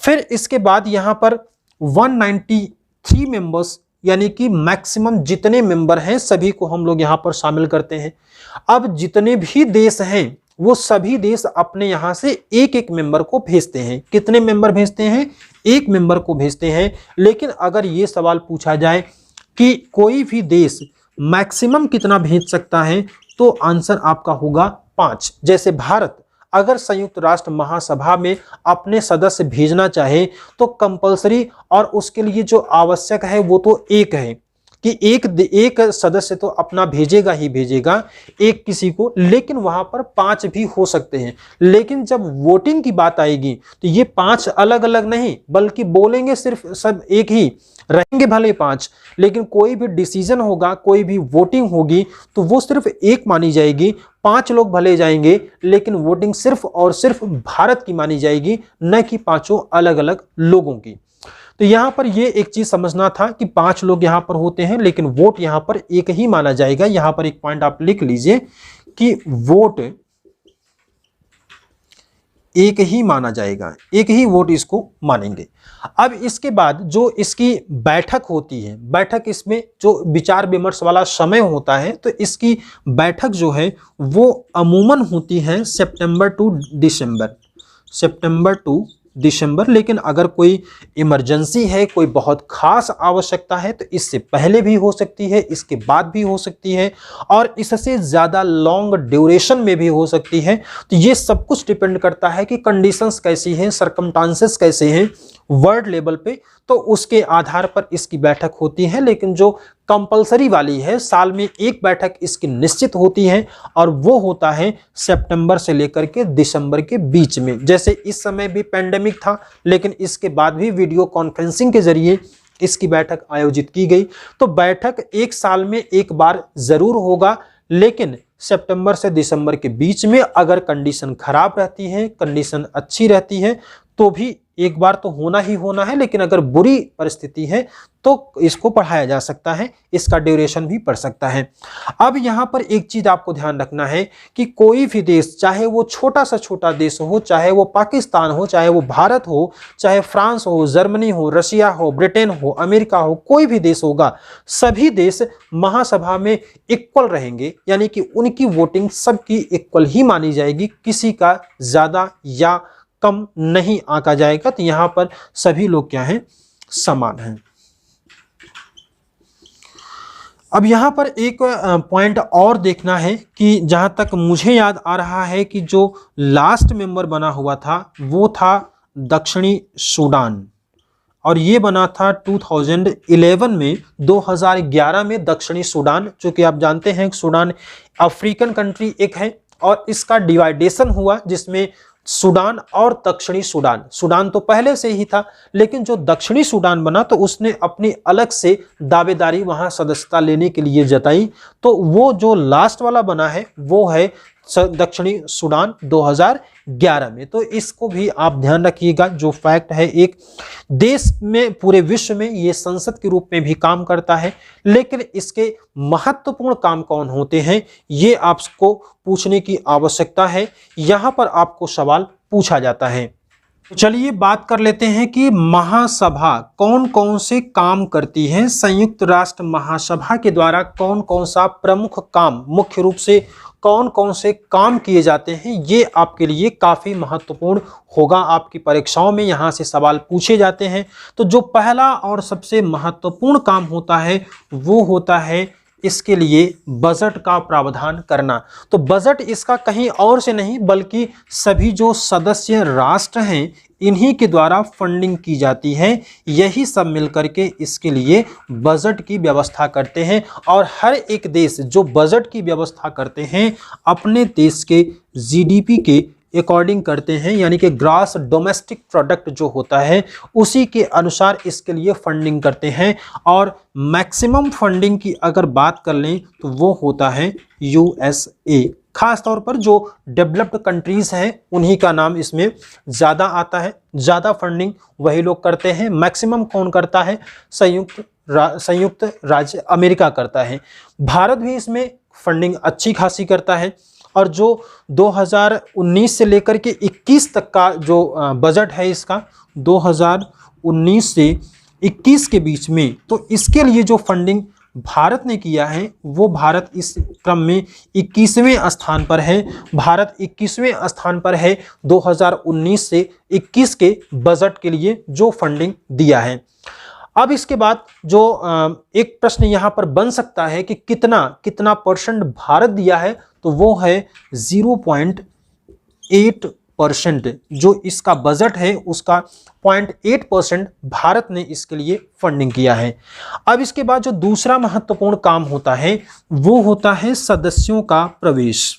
फिर इसके बाद यहाँ पर 193 मेंबर्स, यानी कि मैक्सिमम जितने मेंबर हैं सभी को हम लोग यहाँ पर शामिल करते हैं। अब जितने भी देश हैं वो सभी देश अपने यहाँ से एक एक मेंबर को भेजते हैं। कितने मेंबर भेजते हैं, एक मेंबर को भेजते हैं। लेकिन अगर ये सवाल पूछा जाए कि कोई भी देश मैक्सिमम कितना भेज सकता है, तो आंसर आपका होगा 5। जैसे भारत अगर संयुक्त राष्ट्र महासभा में अपने सदस्य भेजना चाहे तो कंपलसरी, और उसके लिए जो आवश्यक है वो तो 1 है। कि एक सदस्य तो अपना भेजेगा ही भेजेगा एक किसी को, लेकिन वहां पर 5 भी हो सकते हैं। लेकिन जब वोटिंग की बात आएगी तो ये 5 अलग अलग नहीं, बल्कि बोलेंगे सिर्फ सब एक ही, रहेंगे भले 5, लेकिन कोई भी डिसीजन होगा, कोई भी वोटिंग होगी तो वो सिर्फ एक मानी जाएगी। 5 लोग भले जाएंगे लेकिन वोटिंग सिर्फ और सिर्फ भारत की मानी जाएगी, न कि 5 अलग अलग लोगों की। तो यहां पर ये एक चीज समझना था कि 5 लोग यहां पर होते हैं लेकिन वोट यहां पर एक ही माना जाएगा। यहां पर एक पॉइंट आप लिख लीजिए कि वोट एक ही माना जाएगा, एक ही वोट इसको मानेंगे। अब इसके बाद जो इसकी बैठक होती है, बैठक इसमें जो विचार विमर्श वाला समय होता है, तो इसकी बैठक जो है वो अमूमन होती है सितंबर टू दिसंबर। लेकिन अगर कोई इमरजेंसी है, कोई बहुत खास आवश्यकता है तो इससे पहले भी हो सकती है, इसके बाद भी हो सकती है, और इससे ज़्यादा लॉन्ग ड्यूरेशन में भी हो सकती है। तो ये सब कुछ डिपेंड करता है कि कंडीशंस कैसी हैं, सर्कमस्टांसेस कैसे हैं वर्ल्ड लेवल पे, तो उसके आधार पर इसकी बैठक होती है। लेकिन जो कंपलसरी वाली है, साल में एक बैठक इसकी निश्चित होती है, और वो होता है सितंबर से लेकर के दिसंबर के बीच में। जैसे इस समय भी पेंडेमिक था, लेकिन इसके बाद भी वीडियो कॉन्फ्रेंसिंग के जरिए इसकी बैठक आयोजित की गई। तो बैठक एक साल में एक बार जरूर होगा, लेकिन सितंबर से दिसंबर के बीच में अगर कंडीशन खराब रहती है, कंडीशन अच्छी रहती है, तो भी एक बार तो होना ही होना है। लेकिन अगर बुरी परिस्थिति है तो इसको बढ़ाया जा सकता है, इसका ड्यूरेशन भी बढ़ सकता है। अब यहां पर एक चीज आपको ध्यान रखना है कि कोई भी देश, चाहे वो छोटा सा छोटा देश हो, चाहे वो पाकिस्तान हो, चाहे वो भारत हो, चाहे फ्रांस हो, जर्मनी हो, रशिया हो, ब्रिटेन हो, अमेरिका हो, कोई भी देश होगा, सभी देश महासभा में इक्वल रहेंगे, यानी कि उनकी वोटिंग सबकी इक्वल ही मानी जाएगी, किसी का ज्यादा या कम नहीं आंका जाएगा। तो यहां पर सभी लोग क्या हैं, समान हैं। अब यहां पर एक पॉइंट और देखना है कि जहां तक मुझे याद आ रहा है कि जो लास्ट मेंबर बना हुआ था वो था दक्षिणी सूडान, और ये बना था 2011 में। 2011 में दक्षिणी सूडान, चूंकि आप जानते हैं सूडान अफ्रीकन कंट्री एक है, और इसका डिवाइडेशन हुआ जिसमें सूडान और दक्षिणी सूडान, सूडान तो पहले से ही था, लेकिन जो दक्षिणी सूडान बना तो उसने अपनी अलग से दावेदारी वहां सदस्यता लेने के लिए जताई। तो वो जो लास्ट वाला बना है वो है दक्षिणी सूडान 2011 में। तो इसको भी आप ध्यान रखिएगा, जो फैक्ट है एक देश में, पूरे विश्व में ये संसद के रूप में भी काम करता है, लेकिन इसके महत्वपूर्ण काम कौन होते हैं ये आपको पूछने की आवश्यकता है। यहां पर आपको सवाल पूछा जाता है। चलिए बात कर लेते हैं कि महासभा कौन कौन से काम करती है। संयुक्त राष्ट्र महासभा के द्वारा कौन कौन सा प्रमुख काम, मुख्य रूप से कौन कौन से काम किए जाते हैं, ये आपके लिए काफी महत्वपूर्ण होगा। आपकी परीक्षाओं में यहां से सवाल पूछे जाते हैं। तो जो पहला और सबसे महत्वपूर्ण काम होता है वो होता है इसके लिए बजट का प्रावधान करना। तो बजट इसका कहीं और से नहीं बल्कि सभी जो सदस्य राष्ट्र हैं इन्हीं के द्वारा फंडिंग की जाती है। यही सब मिलकर के इसके लिए बजट की व्यवस्था करते हैं, और हर एक देश जो बजट की व्यवस्था करते हैं अपने देश के जीडीपी के अकॉर्डिंग करते हैं, यानी कि ग्रॉस डोमेस्टिक प्रोडक्ट जो होता है उसी के अनुसार इसके लिए फंडिंग करते हैं। और मैक्सिमम फंडिंग की अगर बात कर लें तो वो होता है यूएसए। खास तौर पर जो डेवलप्ड कंट्रीज हैं उन्हीं का नाम इसमें ज़्यादा आता है, ज़्यादा फंडिंग वही लोग करते हैं। मैक्सिमम कौन करता है? संयुक्त राज्य अमेरिका करता है। भारत भी इसमें फंडिंग अच्छी खासी करता है, और जो 2019 से लेकर के 21 तक का जो बजट है इसका, 2019 से 21 के बीच में, तो इसके लिए जो फंडिंग भारत ने किया है वो भारत इस क्रम में 21वें स्थान पर है। भारत 21वें स्थान पर है 2019 से 21 के बजट के लिए जो फंडिंग दिया है। अब इसके बाद जो एक प्रश्न यहाँ पर बन सकता है कि कितना परसेंट भारत दिया है, तो वो है 0.8%। 0.8% जो इसका बजट है उसका 0.8% भारत ने इसके लिए फंडिंग किया है। अब इसके बाद जो दूसरा महत्वपूर्ण काम होता है वो होता है सदस्यों का प्रवेश।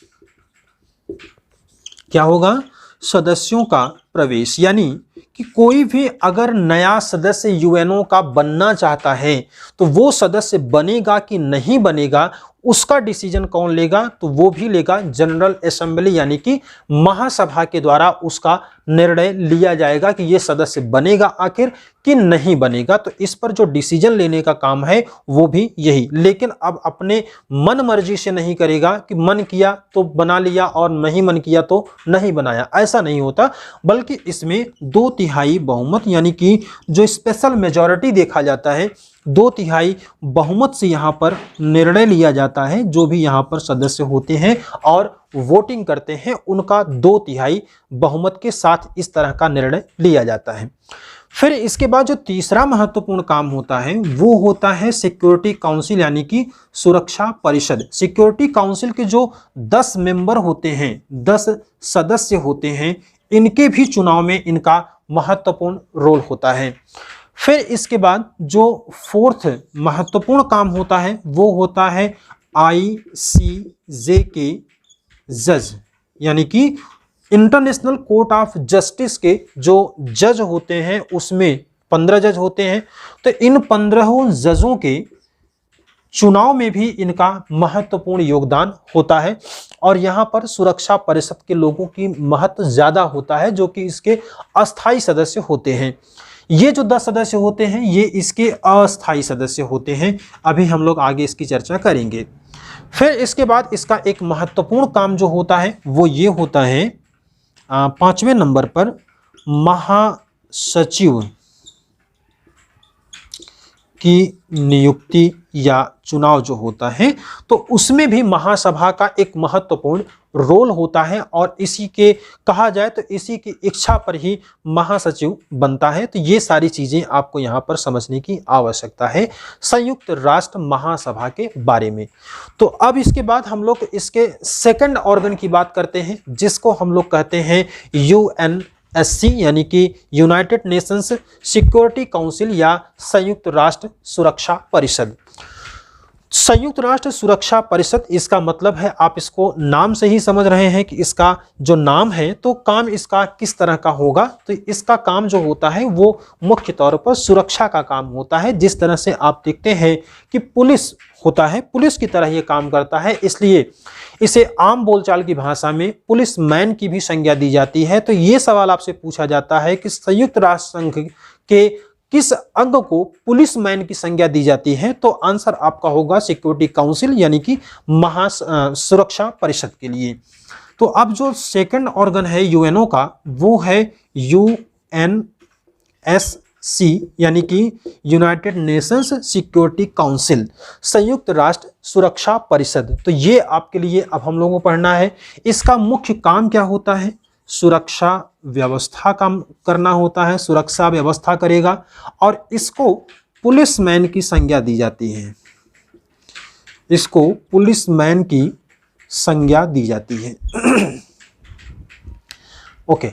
क्या होगा? सदस्यों का प्रवेश, यानी कि कोई भी अगर नया सदस्य यूएनओ का बनना चाहता है तो वो सदस्य बनेगा कि नहीं बनेगा उसका डिसीजन कौन लेगा? तो वो भी लेगा जनरल असेंबली, यानी कि महासभा के द्वारा उसका निर्णय लिया जाएगा कि ये सदस्य बनेगा आखिर कि नहीं बनेगा। तो इस पर जो डिसीजन लेने का काम है वो भी यही, लेकिन अब अपने मन मर्जी से नहीं करेगा कि मन किया तो बना लिया और नहीं मन किया तो नहीं बनाया, ऐसा नहीं होता, बल्कि इसमें 2/3 बहुमत यानी कि जो स्पेशल मेजॉरिटी देखा जाता है 2/3 बहुमत से यहाँ पर निर्णय लिया जाता है। जो भी यहाँ पर सदस्य होते हैं और वोटिंग करते हैं उनका 2/3 बहुमत के साथ इस तरह का निर्णय लिया जाता है। फिर इसके बाद जो तीसरा महत्वपूर्ण काम होता है वो होता है सिक्योरिटी काउंसिल यानी कि सुरक्षा परिषद। सिक्योरिटी काउंसिल के जो 10 मेंबर होते हैं, 10 सदस्य होते हैं, इनके भी चुनाव में इनका महत्वपूर्ण रोल होता है। फिर इसके बाद जो फोर्थ महत्वपूर्ण काम होता है वो होता है ICJ के जज, यानी कि इंटरनेशनल कोर्ट ऑफ जस्टिस के जो जज होते हैं उसमें 15 जज होते हैं। तो इन 15 जजों के चुनाव में भी इनका महत्वपूर्ण योगदान होता है और यहाँ पर सुरक्षा परिषद के लोगों की महत्व ज़्यादा होता है जो कि इसके अस्थायी सदस्य होते हैं। ये जो 10 सदस्य होते हैं ये इसके अस्थायी सदस्य होते हैं। अभी हम लोग आगे इसकी चर्चा करेंगे। फिर इसके बाद इसका एक महत्वपूर्ण काम जो होता है वो ये होता है 5वें नंबर पर महासचिव की नियुक्ति या चुनाव जो होता है तो उसमें भी महासभा का एक महत्वपूर्ण रोल होता है और इसी के कहा जाए तो इसी की इच्छा पर ही महासचिव बनता है। तो ये सारी चीज़ें आपको यहाँ पर समझने की आवश्यकता है संयुक्त राष्ट्र महासभा के बारे में। तो अब इसके बाद हम लोग इसके सेकंड ऑर्गन की बात करते हैं जिसको हम लोग कहते हैं UNSC यानी कि यूनाइटेड नेशंस सिक्योरिटी काउंसिल या संयुक्त राष्ट्र सुरक्षा परिषद। संयुक्त राष्ट्र सुरक्षा परिषद इसका मतलब है, आप इसको नाम से ही समझ रहे हैं कि इसका जो नाम है तो काम इसका किस तरह का होगा। तो इसका काम जो होता है वो मुख्य तौर पर सुरक्षा का काम होता है। जिस तरह से आप देखते हैं कि पुलिस होता है, पुलिस की तरह ये काम करता है, इसलिए इसे आम बोलचाल की भाषा में पुलिस मैन की भी संज्ञा दी जाती है। तो ये सवाल आपसे पूछा जाता है कि संयुक्त राष्ट्र संघ के किस अंग को पुलिस मैन की संज्ञा दी जाती है? तो आंसर आपका होगा सिक्योरिटी काउंसिल यानी कि सुरक्षा परिषद के लिए। तो अब जो सेकंड ऑर्गन है यूएनओ का वो है UNSC यानी कि यूनाइटेड नेशंस सिक्योरिटी काउंसिल, संयुक्त राष्ट्र सुरक्षा परिषद। तो ये आपके लिए अब हम लोगों को पढ़ना है। इसका मुख्य काम क्या होता है? सुरक्षा व्यवस्था काम करना होता है, सुरक्षा व्यवस्था करेगा और इसको पुलिसमैन की संज्ञा दी जाती है। इसको पुलिसमैन की संज्ञा दी जाती है। ओके,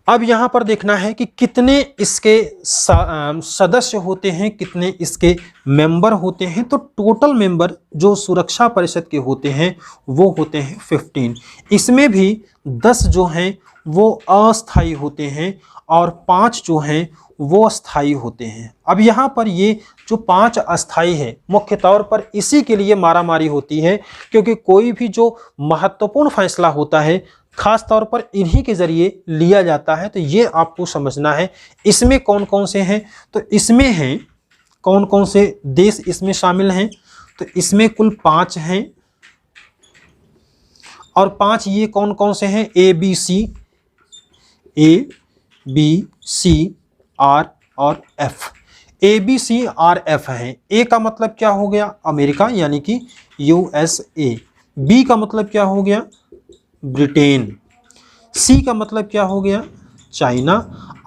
अब यहां पर देखना है कि कितने इसके सदस्य होते हैं, कितने इसके मेंबर होते हैं। तो टोटल मेंबर जो सुरक्षा परिषद के होते हैं वो होते हैं 15। इसमें भी 10 जो हैं वो अस्थायी होते हैं और 5 जो हैं वो स्थायी होते हैं। अब यहाँ पर ये जो 5 अस्थायी है मुख्य तौर पर इसी के लिए मारामारी होती है क्योंकि कोई भी जो महत्वपूर्ण फैसला होता है खास तौर पर इन्हीं के जरिए लिया जाता है। तो ये आपको समझना है। इसमें कौन कौन से हैं? तो इसमें हैं कौन कौन से देश इसमें शामिल हैं? तो इसमें कुल 5 हैं और 5 ये कौन कौन से हैं? ABCR और F। ABCRF हैं। A का मतलब क्या हो गया? अमेरिका यानी कि USA। B का मतलब क्या हो गया? ब्रिटेन। C का मतलब क्या हो गया? चाइना।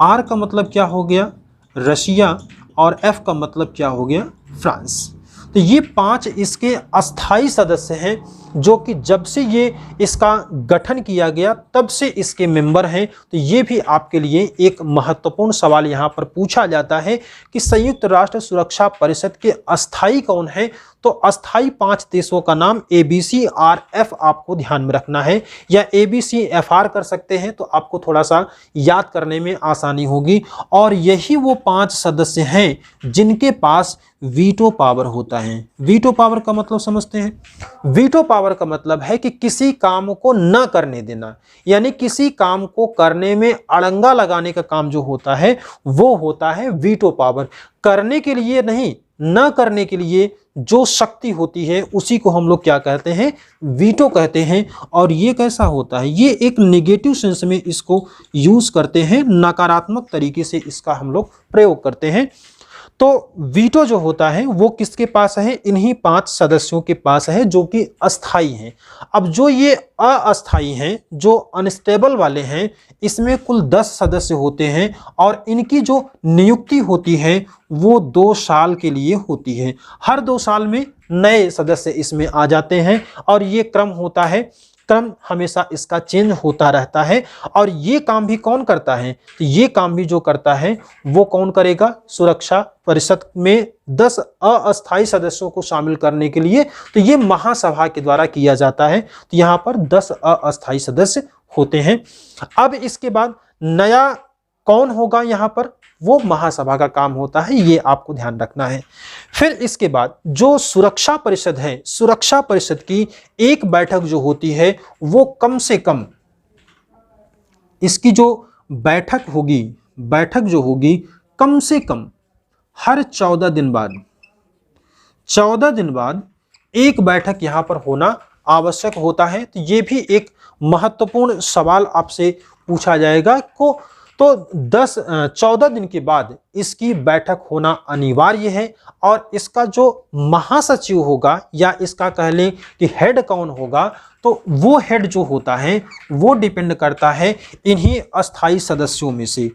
R का मतलब क्या हो गया? रशिया। और F का मतलब क्या हो गया? फ्रांस। तो ये 5 इसके अस्थायी सदस्य हैं जो कि जब से ये इसका गठन किया गया तब से इसके मेंबर हैं। तो ये भी आपके लिए एक महत्वपूर्ण सवाल यहाँ पर पूछा जाता है कि संयुक्त राष्ट्र सुरक्षा परिषद के अस्थायी कौन है। तो अस्थायी 5 देशों का नाम ABCRF आपको ध्यान में रखना है, या ABCFR कर सकते हैं, तो आपको थोड़ा सा याद करने में आसानी होगी। और यही वो 5 सदस्य हैं जिनके पास वीटो पावर होता है। वीटो पावर का मतलब समझते हैं। वीटो पावर का मतलब है कि किसी काम को न करने देना, यानी किसी काम को करने में अड़ंगा लगाने का काम जो होता है वो होता है वीटो पावर। करने के लिए नहीं, न करने के लिए जो शक्ति होती है उसी को हम लोग क्या कहते हैं, वीटो कहते हैं। और ये कैसा होता है, ये एक नेगेटिव सेंस में इसको यूज करते हैं, नकारात्मक तरीके से इसका हम लोग प्रयोग करते हैं। तो वीटो जो होता है वो किसके पास है, इन्हीं 5 सदस्यों के पास है जो कि अस्थाई हैं। अब जो ये अस्थाई हैं, जो अनस्टेबल वाले हैं, इसमें कुल 10 सदस्य होते हैं और इनकी जो नियुक्ति होती है वो 2 साल के लिए होती है। हर 2 साल में नए सदस्य इसमें आ जाते हैं और ये क्रम होता है, क्रम हमेशा इसका चेंज होता रहता है। और ये काम भी कौन करता है, तो ये काम भी जो करता है वो कौन करेगा, सुरक्षा परिषद में 10 अस्थायी सदस्यों को शामिल करने के लिए तो ये महासभा के द्वारा किया जाता है। तो यहाँ पर 10 अस्थायी सदस्य होते हैं। अब इसके बाद नया कौन होगा, यहाँ पर वो महासभा का काम होता है, ये आपको ध्यान रखना है। फिर इसके बाद जो सुरक्षा परिषद है, सुरक्षा परिषद की एक बैठक जो होती है वो कम से कम, इसकी जो बैठक होगी, बैठक जो होगी कम से कम हर 14 दिन बाद, 14 दिन बाद एक बैठक यहाँ पर होना आवश्यक होता है। तो ये भी एक महत्वपूर्ण सवाल आपसे पूछा जाएगा को, तो 14 दिन के बाद इसकी बैठक होना अनिवार्य है। और इसका जो महासचिव होगा, या इसका कह लें कि हेड कौन होगा, तो वो हेड जो होता है वो डिपेंड करता है इन्हीं अस्थायी सदस्यों में से।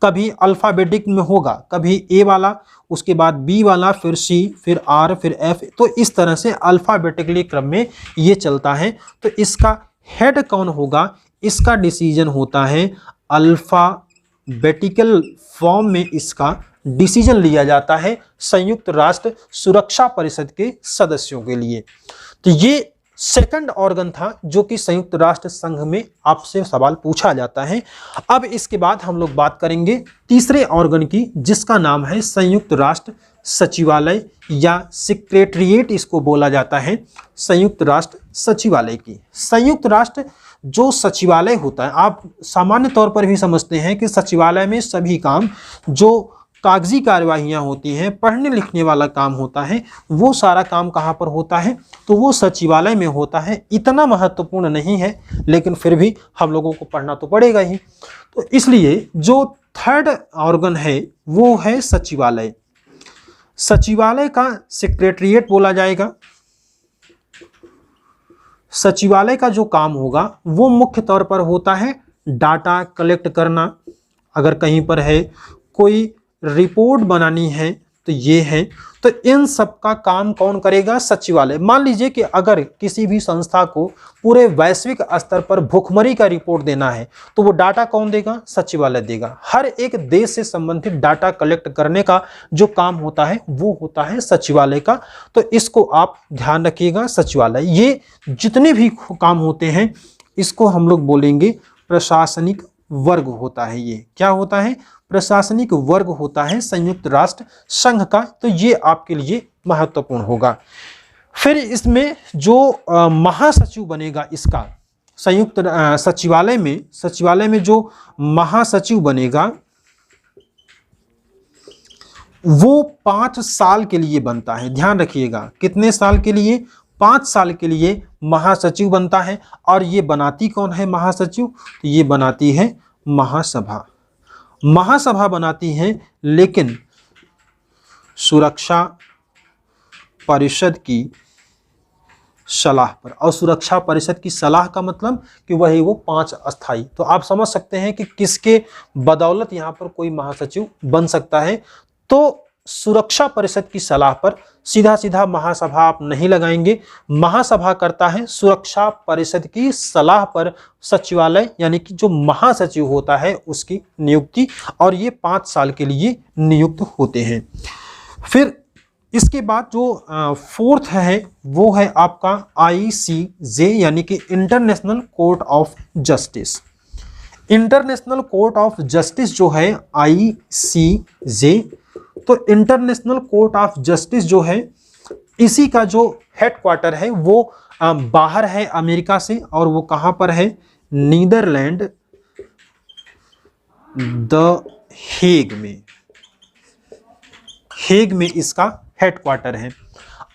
कभी अल्फ़ाबेटिक में होगा, कभी A वाला, उसके बाद B वाला, फिर C, फिर R, फिर F, तो इस तरह से अल्फ़ाबेटिकली क्रम में ये चलता है। तो इसका हेड कौन होगा, इसका डिसीजन होता है अल्फ़ाबेटिकल फॉर्म में, इसका डिसीजन लिया जाता है संयुक्त राष्ट्र सुरक्षा परिषद के सदस्यों के लिए। तो ये सेकंड ऑर्गन था जो कि संयुक्त राष्ट्र संघ में आपसे सवाल पूछा जाता है। अब इसके बाद हम लोग बात करेंगे तीसरे ऑर्गन की, जिसका नाम है संयुक्त राष्ट्र सचिवालय, या सेक्रेटरिएट इसको बोला जाता है, संयुक्त राष्ट्र सचिवालय की। संयुक्त राष्ट्र जो सचिवालय होता है, आप सामान्य तौर पर भी समझते हैं कि सचिवालय में सभी काम, जो कागजी कार्यवाहियां होती हैं, पढ़ने लिखने वाला काम होता है, वो सारा काम कहाँ पर होता है, तो वो सचिवालय में होता है। इतना महत्वपूर्ण नहीं है लेकिन फिर भी हम लोगों को पढ़ना तो पड़ेगा ही। तो इसलिए जो थर्ड ऑर्गन है वो है सचिवालय। सचिवालय का सेक्रेटरिएट बोला जाएगा। सचिवालय का जो काम होगा वो मुख्य तौर पर होता है डाटा कलेक्ट करना, अगर कहीं पर है कोई रिपोर्ट बनानी है तो ये है। तो इन सब का काम कौन करेगा, सचिवालय। मान लीजिए कि अगर किसी भी संस्था को पूरे वैश्विक स्तर पर भुखमरी का रिपोर्ट देना है तो वो डाटा कौन देगा, सचिवालय देगा। हर एक देश से संबंधित डाटा कलेक्ट करने का जो काम होता है वो होता है सचिवालय का। तो इसको आप ध्यान रखिएगा, सचिवालय। ये जितने भी काम होते हैं इसको हम लोग बोलेंगे प्रशासनिक वर्ग होता है। ये क्या होता है, प्रशासनिक वर्ग होता है संयुक्त राष्ट्र संघ का। तो ये आपके लिए महत्वपूर्ण होगा। फिर इसमें जो महासचिव बनेगा, इसका संयुक्त सचिवालय में जो महासचिव बनेगा वो 5 साल के लिए बनता है। ध्यान रखिएगा, कितने साल के लिए, 5 साल के लिए महासचिव बनता है। और ये बनाती कौन है महासचिव, तो ये बनाती है महासभा। महासभा बनाती है, लेकिन सुरक्षा परिषद की सलाह पर। और सुरक्षा परिषद की सलाह का मतलब कि वही वो 5 अस्थाई। तो आप समझ सकते हैं कि किसके बदौलत यहाँ पर कोई महासचिव बन सकता है। तो सुरक्षा परिषद की सलाह पर, सीधा सीधा महासभा आप नहीं लगाएंगे, महासभा करता है सुरक्षा परिषद की सलाह पर सचिवालय यानी कि जो महासचिव होता है उसकी नियुक्ति, और ये 5 साल के लिए नियुक्त होते हैं। फिर इसके बाद जो फोर्थ है वो है आपका ICJ यानी कि international court of justice. International court of justice जो है ICJ, तो इंटरनेशनल कोर्ट ऑफ जस्टिस जो है इसी का जो हेडक्वार्टर है वो बाहर है अमेरिका से, और वो कहाँ पर है, नीदरलैंड द हेग में इसका हेडक्वार्टर है।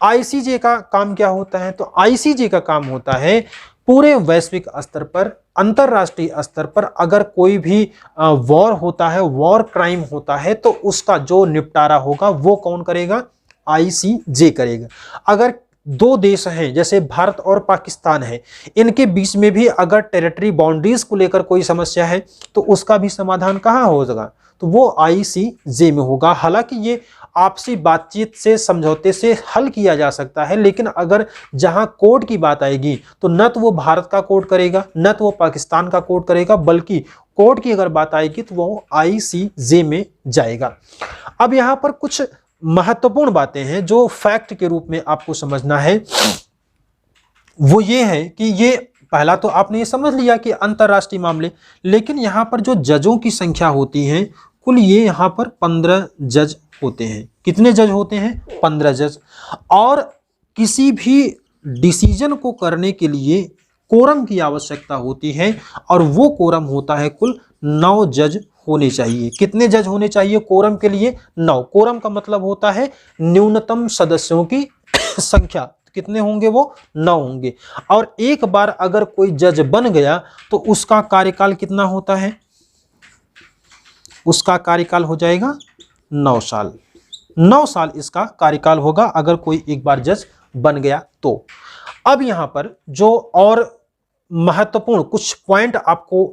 ICJ का काम क्या होता है, तो ICJ का काम होता है पूरे वैश्विक स्तर पर, अंतरराष्ट्रीय स्तर पर अगर कोई भी वॉर होता है, वॉर क्राइम होता है, तो उसका जो निपटारा होगा वो कौन करेगा, ICJ करेगा। अगर 2 देश हैं जैसे भारत और पाकिस्तान है, इनके बीच में भी अगर टेरिटरी बाउंड्रीज को लेकर कोई समस्या है तो उसका भी समाधान कहाँ होगा, तो वो ICJ में होगा। हालांकि ये आपसी बातचीत से, समझौते से हल किया जा सकता है, लेकिन अगर जहां कोर्ट की बात आएगी तो न तो वो भारत का कोर्ट करेगा, न तो वो पाकिस्तान का कोर्ट करेगा, बल्कि कोर्ट की अगर बात आएगी तो वो ICJ में जाएगा। अब यहां पर कुछ महत्वपूर्ण बातें हैं जो फैक्ट के रूप में आपको समझना है, वो ये है कि ये पहला तो आपने ये समझ लिया कि अंतरराष्ट्रीय मामले, लेकिन यहाँ पर जो जजों की संख्या होती है कुल ये यहाँ पर 15 जज होते हैं। कितने जज होते हैं, 15 जज। और किसी भी डिसीजन को करने के लिए कोरम की आवश्यकता होती है, और वो कोरम होता है कुल 9 जज होने चाहिए। कितने जज होने चाहिए कोरम के लिए, 9। कोरम का मतलब होता है न्यूनतम सदस्यों की संख्या, कितने होंगे वो, 9 होंगे। और एक बार अगर कोई जज बन गया तो उसका कार्यकाल कितना होता है, उसका कार्यकाल हो जाएगा 9 साल। 9 साल इसका कार्यकाल होगा अगर कोई एक बार जज बन गया तो। अब यहां पर जो और महत्वपूर्ण कुछ पॉइंट आपको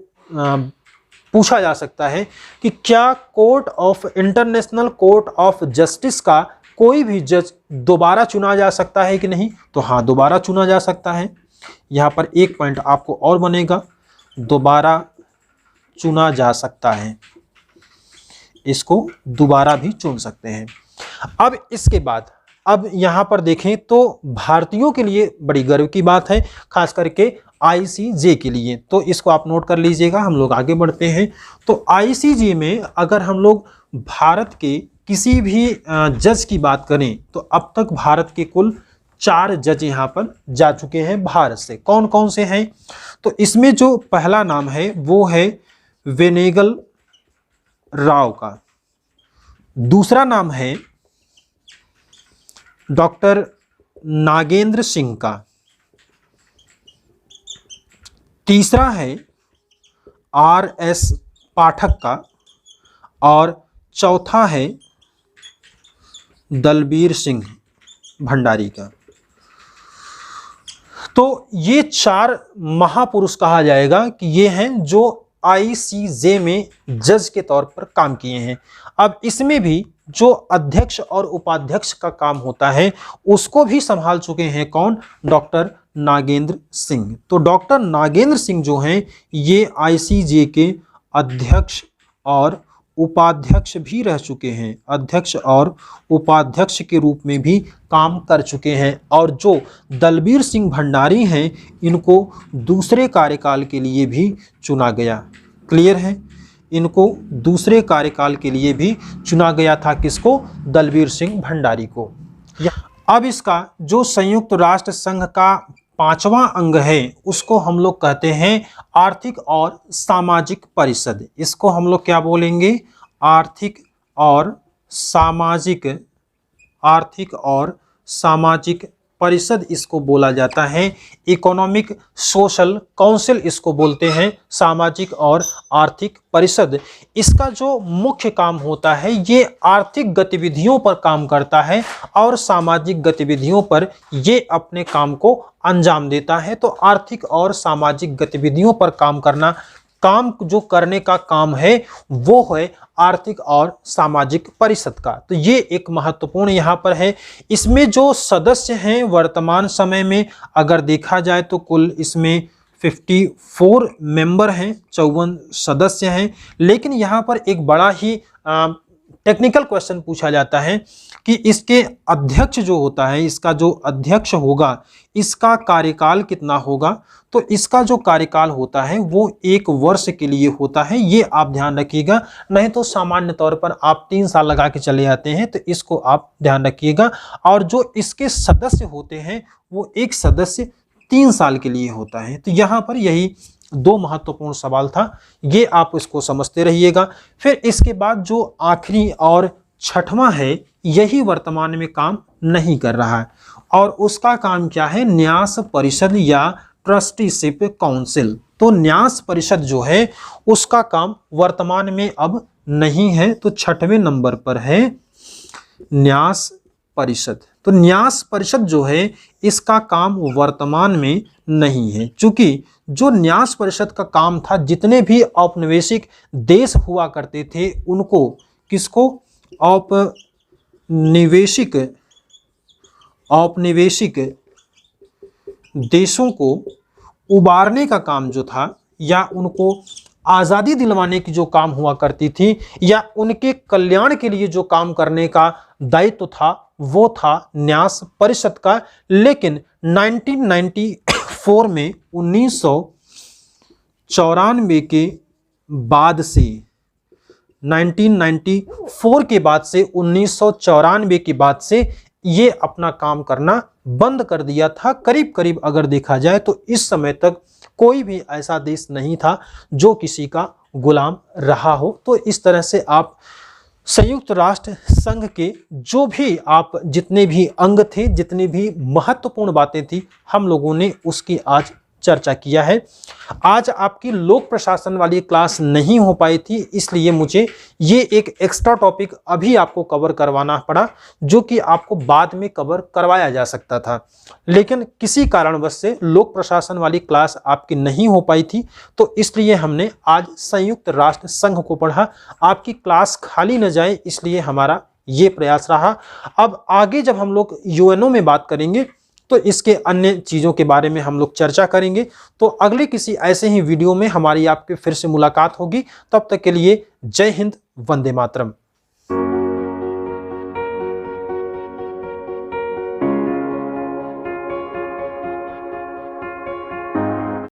पूछा जा सकता है कि क्या इंटरनेशनल कोर्ट ऑफ जस्टिस का कोई भी जज दोबारा चुना जा सकता है कि नहीं, तो हाँ, दोबारा चुना जा सकता है। यहां पर एक पॉइंट आपको और बनेगा, दोबारा चुना जा सकता है, इसको दोबारा भी चुन सकते हैं। अब इसके बाद अब यहां पर देखें तो भारतीयों के लिए बड़ी गर्व की बात है, खास करके ICJ के लिए, तो इसको आप नोट कर लीजिएगा। हम लोग आगे बढ़ते हैं। तो ICJ में अगर हम लोग भारत के किसी भी जज की बात करें तो अब तक भारत के कुल 4 जज यहां पर जा चुके हैं भारत से। कौन कौन से हैं, तो इसमें जो पहला नाम है वो है वेनेगल राव का, दूसरा नाम है डॉक्टर नागेंद्र सिंह का, तीसरा है RS पाठक का, और चौथा है दलबीर सिंह भंडारी का। तो ये 4 महापुरुष कहा जाएगा कि ये हैं जो ICJ में जज के तौर पर काम किए हैं। अब इसमें भी जो अध्यक्ष और उपाध्यक्ष का काम होता है उसको भी संभाल चुके हैं कौन, डॉक्टर नागेंद्र सिंह। तो डॉक्टर नागेंद्र सिंह जो हैं ये ICJ के अध्यक्ष और उपाध्यक्ष भी रह चुके हैं, अध्यक्ष और उपाध्यक्ष के रूप में भी काम कर चुके हैं। और जो दलबीर सिंह भंडारी हैं इनको दूसरे कार्यकाल के लिए भी चुना गया। क्लियर है, इनको दूसरे कार्यकाल के लिए भी चुना गया था, किसको, दलबीर सिंह भंडारी को। अब इसका जो संयुक्त राष्ट्र संघ का 5वां अंग है उसको हम लोग कहते हैं आर्थिक और सामाजिक परिषद। इसको हम लोग क्या बोलेंगे, आर्थिक और सामाजिक परिषद इसको बोला जाता है। इकोनॉमिक सोशल काउंसिल इसको बोलते हैं, सामाजिक और आर्थिक परिषद। इसका जो मुख्य काम होता है ये आर्थिक गतिविधियों पर काम करता है और सामाजिक गतिविधियों पर ये अपने काम को अंजाम देता है। तो आर्थिक और सामाजिक गतिविधियों पर काम करना काम जो करने का काम है वो है आर्थिक और सामाजिक परिषद का। तो ये एक महत्वपूर्ण यहाँ पर है। इसमें जो सदस्य हैं वर्तमान समय में अगर देखा जाए तो कुल इसमें 54 मेंबर हैं, 54 सदस्य हैं। लेकिन यहाँ पर एक बड़ा ही टेक्निकल क्वेश्चन पूछा जाता है कि इसके अध्यक्ष जो होता है, इसका जो अध्यक्ष होगा, इसका कार्यकाल कितना होगा। तो इसका जो कार्यकाल होता है वो 1 वर्ष के लिए होता है, ये आप ध्यान रखिएगा। नहीं तो सामान्य तौर पर आप 3 साल लगा के चले जाते हैं, तो इसको आप ध्यान रखिएगा। और जो इसके सदस्य होते हैं वो एक सदस्य 3 साल के लिए होता है। तो यहाँ पर यही 2 महत्वपूर्ण सवाल था, ये आप इसको समझते रहिएगा। फिर इसके बाद जो आखिरी और छठवां है, यही वर्तमान में काम नहीं कर रहा है और उसका काम क्या है, न्यास परिषद या ट्रस्टीशिप काउंसिल। तो न्यास परिषद जो है उसका काम वर्तमान में अब नहीं है। तो 6वें नंबर पर है न्यास परिषद। तो न्यास परिषद जो है इसका काम वर्तमान में नहीं है, क्योंकि जो न्यास परिषद का काम था, जितने भी औपनिवेशिक देश हुआ करते थे उनको, किसको, औपनिवेशिक देशों को उबारने का काम जो था, या उनको आज़ादी दिलवाने की जो काम हुआ करती थी, या उनके कल्याण के लिए जो काम करने का दायित्व था, वो था न्यास परिषद का। लेकिन 1994 में 1994 के बाद से 1994 के बाद से 1994 के बाद से ये अपना काम करना बंद कर दिया था। करीब करीब अगर देखा जाए तो इस समय तक कोई भी ऐसा देश नहीं था जो किसी का गुलाम रहा हो। तो इस तरह से आप संयुक्त राष्ट्र संघ के जो भी आप जितने भी अंग थे, जितनी भी महत्वपूर्ण बातें थी, हम लोगों ने उसकी आज चर्चा किया है। आज आपकी लोक प्रशासन वाली क्लास नहीं हो पाई थी, इसलिए मुझे ये एक एक्स्ट्रा टॉपिक अभी आपको कवर करवाना पड़ा, जो कि आपको बाद में कवर करवाया जा सकता था। लेकिन किसी कारणवश से लोक प्रशासन वाली क्लास आपकी नहीं हो पाई थी, तो इसलिए हमने आज संयुक्त राष्ट्र संघ को पढ़ा। आपकी क्लास खाली न जाए, इसलिए हमारा ये प्रयास रहा। अब आगे जब हम लोग यूएनओ में बात करेंगे तो इसके अन्य चीज़ों के बारे में हम लोग चर्चा करेंगे। तो अगले किसी ऐसे ही वीडियो में हमारी आपके फिर से मुलाकात होगी। तब तक के लिए जय हिंद, वंदे मातरम।